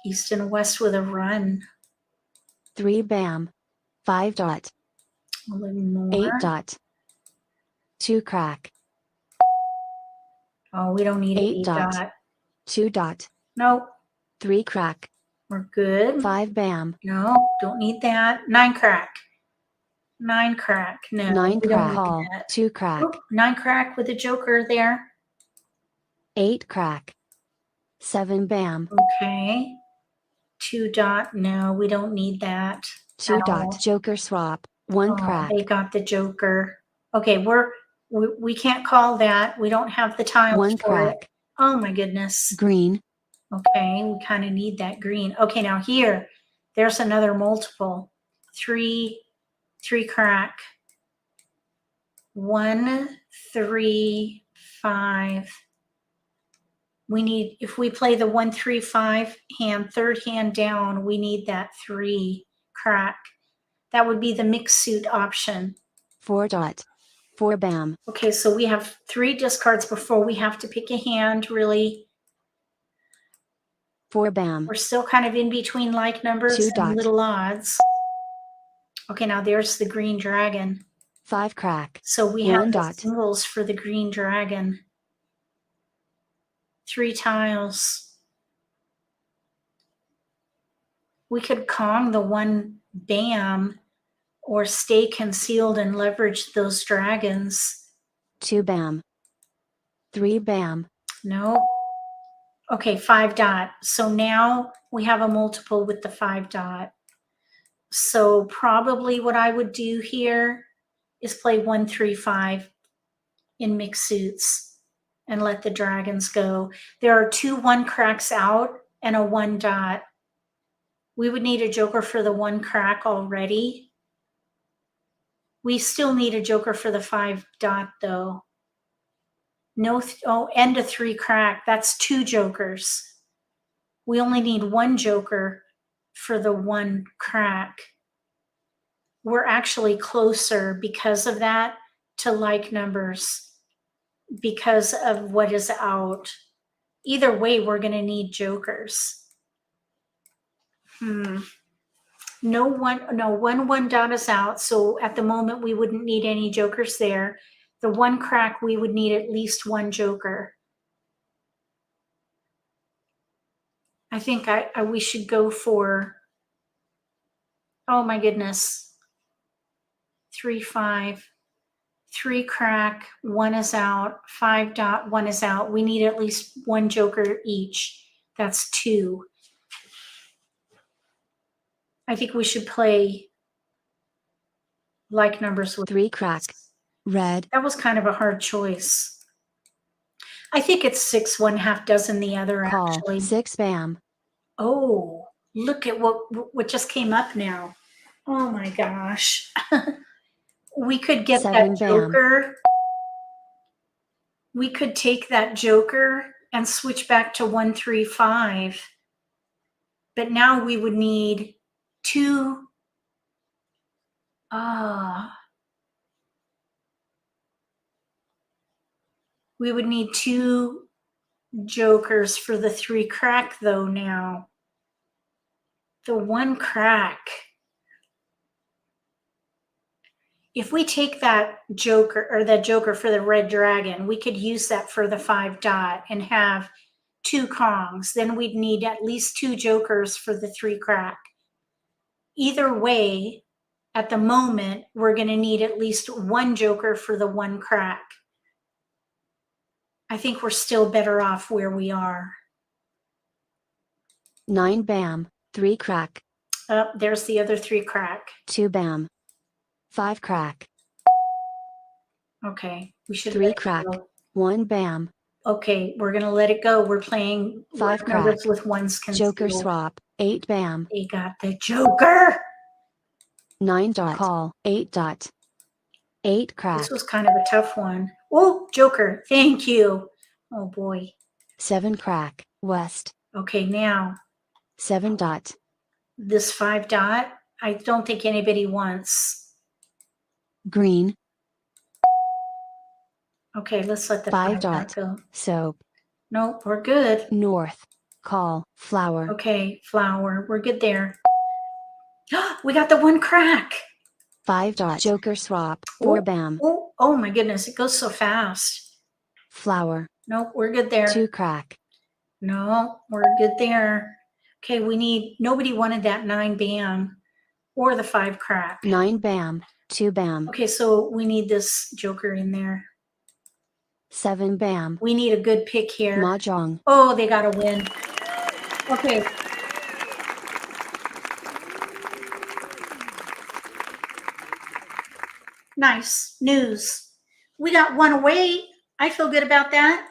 East and west with a run. 3 bam. 5 dot. We'll ignore. 8 dot. 2 crack. Oh, we don't need 8 8 dot. dot. 2 dot. Nope, 3 crack. we're good. 5 bam. No, don't need that. 9 crack. 9 crack. No, 9 we don't crack. need Call. that. 2 crack. Oop, 9 crack with a joker there. 8 crack. 7 bam. Okay. 2 dot. No, we don't need that. 2 at dot. all. Joker swap. 1 Oh, crack. they got the joker. Okay, we can't call that. We don't have the tiles 1 for it. crack. Oh my goodness. Green. Okay, we kind of need that green. Okay, now here, there's another multiple. 3 crack. 1 3 5. We need, if we play the 1 3 5 hand, third hand down, we need that 3 crack. That would be the mixed suit option. 4 dot. 4 bam. Okay, so we have 3 discards before we have to pick a hand, really. 4 bam. We're still kind of in between like numbers 2 and dot. little odds. Okay, now there's the green dragon. 5 crack. So we 1 have the dot. singles for the green dragon. 3 tiles. We could Kong the 1 bam or stay concealed and leverage those dragons. 2 bam. 3 bam. No. Okay, 5 dot. So now we have a multiple with the 5 dot. So probably what I would do here is play 1 3 5 in mixed suits and let the dragons go. There are 2 1 cracks out and a 1 dot. We would need a joker for the 1 crack already. We still need a joker for the 5 dot though. No, and a 3 crack. That's 2 jokers. We only need 1 joker for the 1 crack. We're actually closer because of that to like numbers because of what is out. Either way, we're going to need jokers. No 1 dot is out. So at the moment, we wouldn't need any jokers there. The 1 crack, we would need at least 1 joker. I think we should go for, oh my goodness, 3 5. 3 crack, 1 is out, 5 dot, 1 is out. We need at least 1 joker each. That's 2. I think we should play like numbers with 3 crack. Red. That was kind of a hard choice. I think it's 6 1/2 dozen the other. Call. Actually. 6 bam. Oh, look at what just came up now. Oh my gosh. We could get 7 that bam. joker. We could take that joker and switch back to 1 3 5. But now we would need 2. We would need 2 jokers for the 3 crack though now. The 1 crack. If we take that joker or that joker for the red dragon, we could use that for the 5 dot and have 2 Kongs. Then we'd need at least 2 jokers for the 3 crack. Either way, at the moment, we're going to need at least 1 joker for the 1 crack. I think we're still better off where we are. 9 bam. 3 crack. There's the other 3 crack. 2 bam. 5 crack. Okay, we should 3 crack. 1 bam. Okay, we're gonna let it go. We're playing 5 numbers crack. with 1s concealed. Joker swap. 8 bam. They got the joker. 9 dot. Call. 8 dot. 8 crack. This was kind of a tough one. Oh, Joker. Thank you. Oh, boy. 7 crack, west. Okay, now 7 dot. this 5 dot, I don't think anybody wants. Green. Okay, let's let the 5 5 dot dot. go. Soap. Nope, we're good. North. Call. Flower. Okay, flower. We're good there. We got the 1 crack. 5 dot. Joker swap. 4 bam. Oh my goodness, it goes so fast. Flower. Nope, we're good there. 2 crack. No, we're good there. Okay, nobody wanted that 9 bam or the 5 crack. 9 bam. 2 bam. Okay, so we need this Joker in there. 7 bam. We need a good pick here. Mah Jongg. Oh, they got to win. Okay. Nice news. We got 1 away. I feel good about that.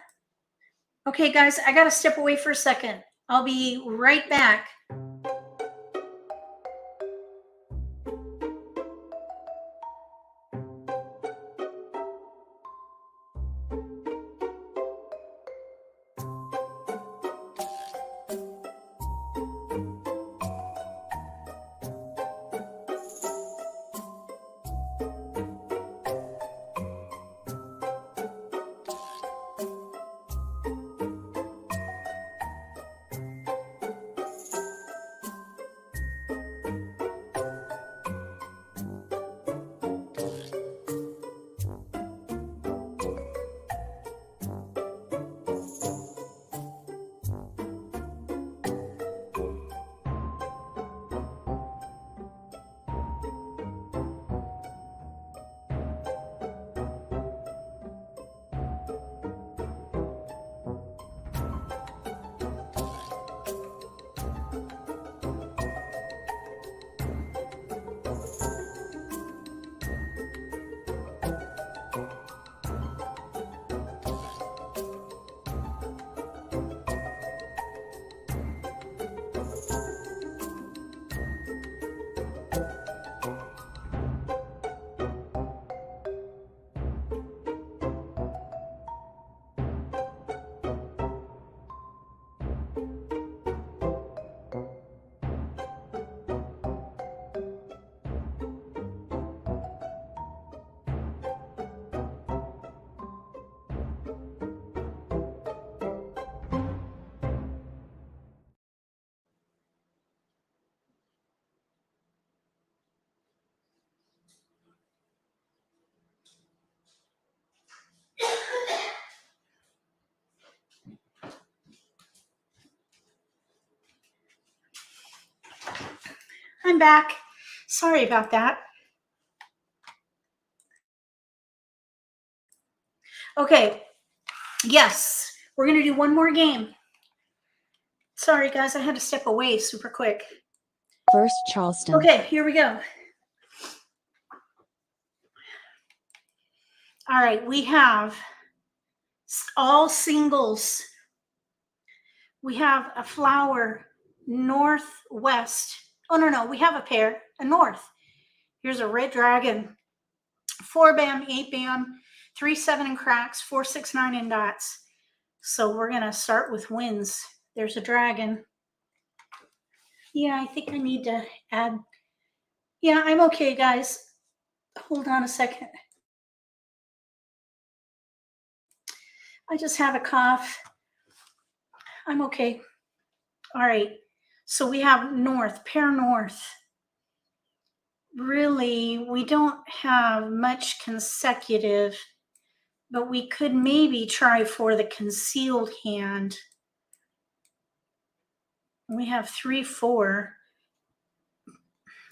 Okay, guys, I got to step away for a second. I'll be right back. I'm back. Sorry about that. Okay. Yes, we're going to do 1 more game. Sorry, guys, I had to step away super quick. First Charleston. Okay, here we go. All right, we have all singles. We have a flower northwest. Oh, no, we have a pair, a north. Here's a red dragon. 4 bam, 8 bam, 3 7 and cracks, 4 6 9 and dots. So we're going to start with wins. There's a dragon. Yeah, I think I need to add. Yeah, I'm okay, guys. Hold on a second. I just have a cough. I'm okay. All right. So we have north, pair north. Really, we don't have much consecutive, but we could maybe try for the concealed hand. We have 3 4.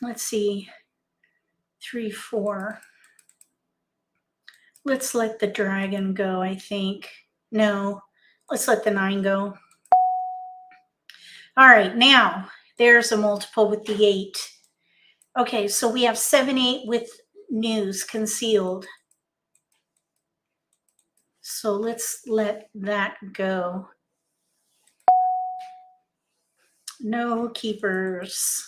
Let's see. 3 4. Let's let the dragon go, I think. No, let's let the 9 go. All right, now there's a multiple with the 8. Okay, so we have 7 8 with news concealed. So let's let that go. No keepers.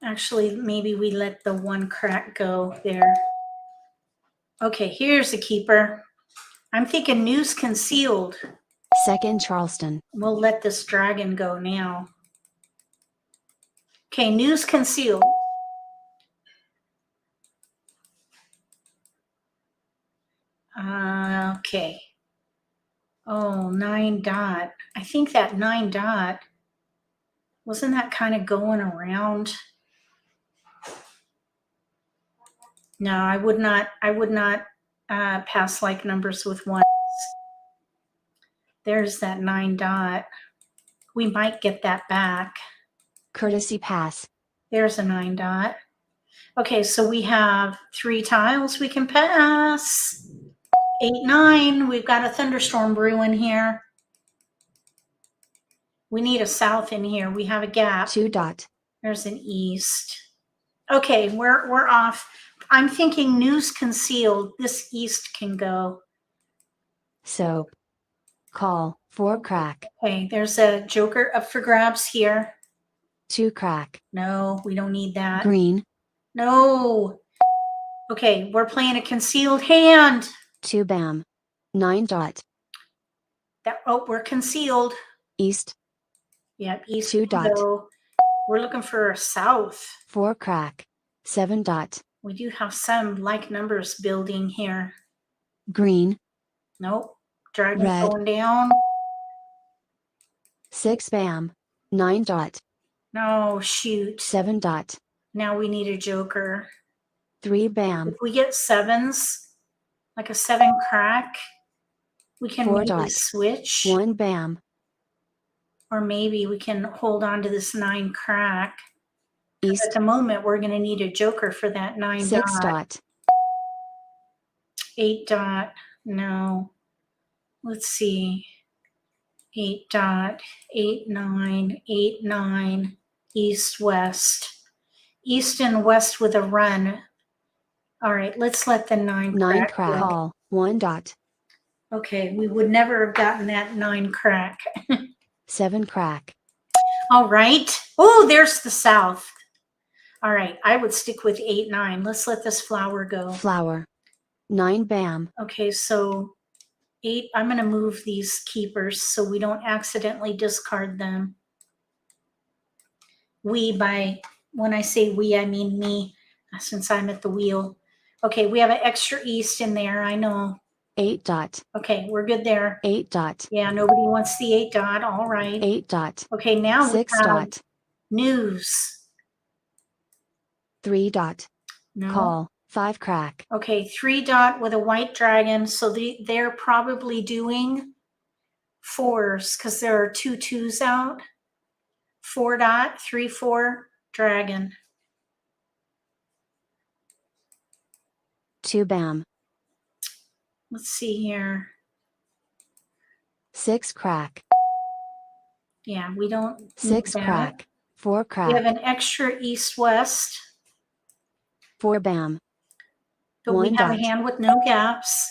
Actually, maybe we let the one crack go there. Okay, here's a keeper. I'm thinking news concealed. Second Charleston. We'll let this dragon go now. Okay, news concealed. Okay. Oh, 9 dot. I think that 9 dot, wasn't that kind of going around? No, I would not pass like numbers with ones. There's that 9 dot. We might get that back. Courtesy pass. There's a 9 dot. Okay, so we have 3 tiles we can pass. 8, 9. We've got a thunderstorm brewing here. We need a south in here. We have a gap. 2 dot. There's an east. Okay, we're off. I'm thinking news concealed. This east can go. Soap. Call. 4 crack. Okay, there's a joker up for grabs here. 2 crack. No, we don't need that. Green. No. Okay, we're playing a concealed hand. 2 bam. 9 dot. We're concealed. East. Yep, east 2 can dot. go. We're looking for a south. 4 crack. 7 dot. We do have some like numbers building here. Green. Nope. Dragon Red. going down. 6 bam. 9 dot. No, shoot. 7 dot. Now we need a joker. 3 bam. If we get 7s, like a 7 crack, we can 4 maybe dot. switch. 1 bam. Or maybe we can hold on to this 9 crack. East. At the moment, we're going to need a joker for that 9 6 dot. dot. 8 dot. No. Let's see. 8 dot. 8, 9. 8, 9. East, west. East and west with a run. All right, let's let the 9 9 crack crack. go. Call. 1 dot. Okay, we would never have gotten that 9 crack. 7 crack. All right. Oh, there's the south. All right, I would stick with 8, 9. Let's let this flower go. Flower. 9 bam. Okay, so 8, I'm going to move these keepers so we don't accidentally discard them. When I say we, I mean me, since I'm at the wheel. Okay, we have an extra east in there, I know. 8 dot. Okay, we're good there. 8 dot. Yeah, nobody wants the 8 dot, all right. 8 dot. Okay, now 6 we have dot. news. 3 dot. No. Call. 5 crack. Okay, 3 dot with a white dragon. So they're probably doing 4s because there are 2 2s out. 4 dot, 3, 4, dragon. 2 bam. Let's see here. 6 crack. Yeah, we don't need 6 that. crack. 4 We crack. have an extra east-west, 4 bam. but we 1 have a dot. hand with no gaps.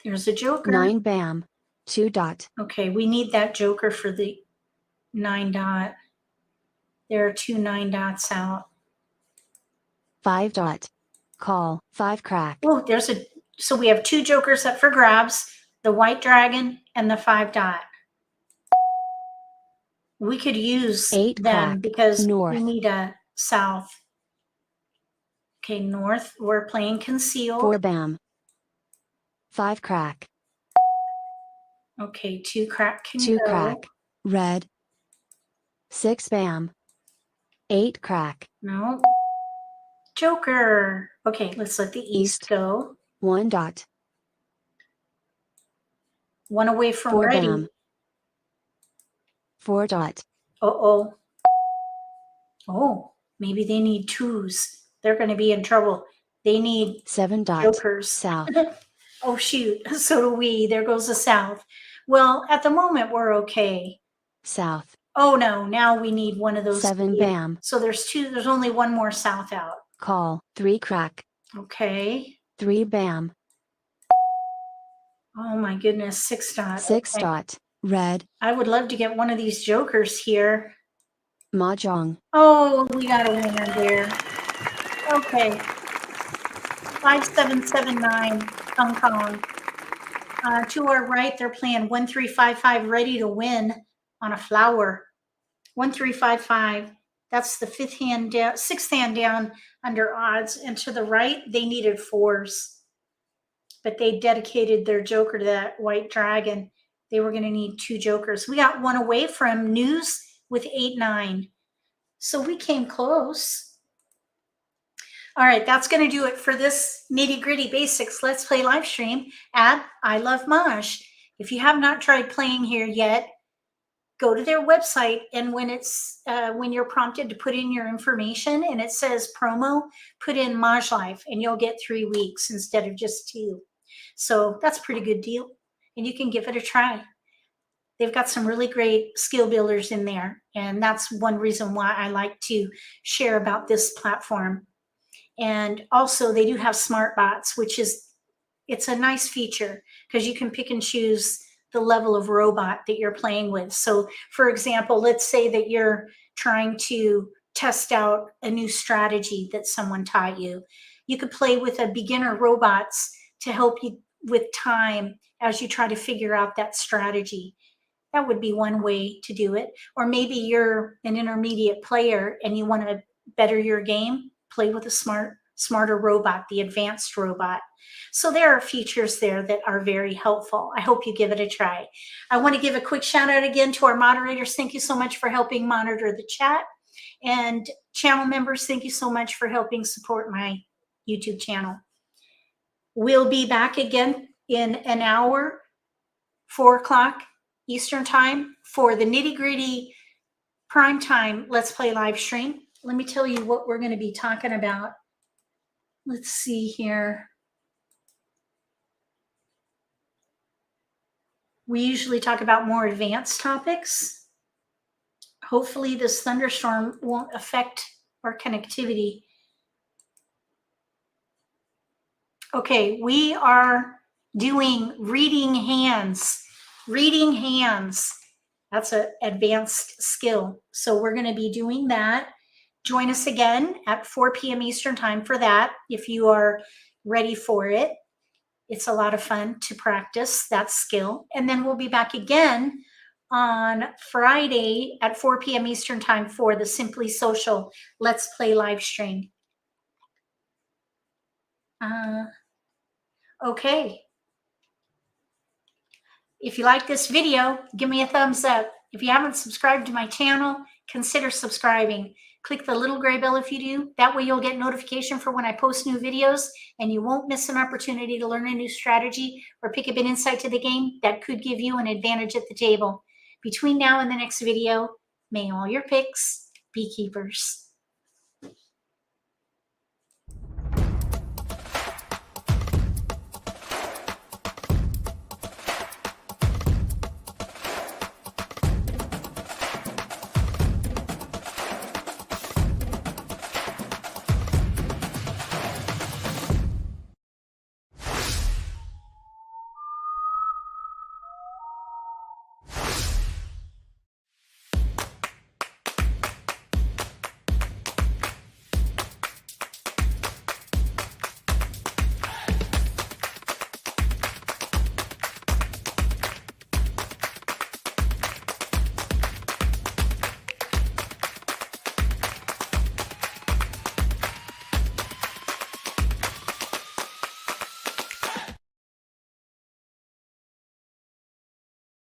There's a joker. 9 bam. 2 dot. Okay, we need that joker for the 9 dot. There are 2 9 dots out. 5 dot. Call. 5 crack. Oh, so we have 2 jokers up for grabs, the white dragon and the 5 dot. We could use 8 them crack. because North. we need a south. Okay, north, we're playing concealed. 4 bam. 5 crack. Okay, 2 crack can 2 go. crack. Red. 6 bam. 8 crack. No. Joker. Okay, let's let the east go. 1 dot. 1 away from 4 ready. bam. 4 dot. Uh-oh. Oh, maybe they need 2s. They're going to be in trouble. They need 7 dot. jokers. South. Oh, shoot. So do we. There goes the south. Well, at the moment, we're okay. South. Oh, no. Now we need one of those. 7 bam. So there's only 1 more south out. Call. 3 crack. Okay. 3 bam. Oh, my goodness. 6 dot. 6 Okay. dot. Red. I would love to get one of these jokers here. Mahjong. Oh, we got a winner there. Okay. 5779 Hong Kong. To our right, they're playing 1355, ready to win on a flower. 1355. That's the sixth hand down under odds. And to the right, they needed 4s. But they dedicated their joker to that white dragon. They were going to need 2 jokers. We got 1 away from News with 8-9. So we came close. All right, that's going to do it for this nitty-gritty basics Let's Play live stream at I Love Mahj. If you have not tried playing here yet, go to their website, and when you're prompted to put in your information and it says promo, put in MAHJLIFE and you'll get 3 weeks instead of just 2. So that's a pretty good deal, and you can give it a try. They've got some really great skill builders in there, and that's one reason why I like to share about this platform. And also they do have smart bots, it's a nice feature because you can pick and choose the level of robot that you're playing with. So for example, let's say that you're trying to test out a new strategy that someone taught you. You could play with a beginner robots to help you with time as you try to figure out that strategy. That would be one way to do it. Or maybe you're an intermediate player and you want to better your game, play with a smarter robot, the advanced robot. So there are features there that are very helpful. I hope you give it a try. I want to give a quick shout out again to our moderators. Thank you so much for helping monitor the chat. And channel members, thank you so much for helping support my YouTube channel. We'll be back again in an hour, 4 o'clock Eastern time, for the nitty-gritty prime time Let's Play live stream. Let me tell you what we're going to be talking about. Let's see here. We usually talk about more advanced topics. Hopefully this thunderstorm won't affect our connectivity. Okay, we are doing reading hands. Reading hands. That's an advanced skill. So we're going to be doing that. Join us again at 4 p.m. Eastern time for that if you are ready for it. It's a lot of fun to practice that skill. And then we'll be back again on Friday at 4 p.m. Eastern time for the Simply Social Let's Play live stream. Okay. If you like this video, give me a thumbs up. If you haven't subscribed to my channel, consider subscribing. Click the little gray bell if you do. That way you'll get notification for when I post new videos, and you won't miss an opportunity to learn a new strategy or pick up an insight to the game that could give you an advantage at the table. Between now and the next video, may all your picks be keepers.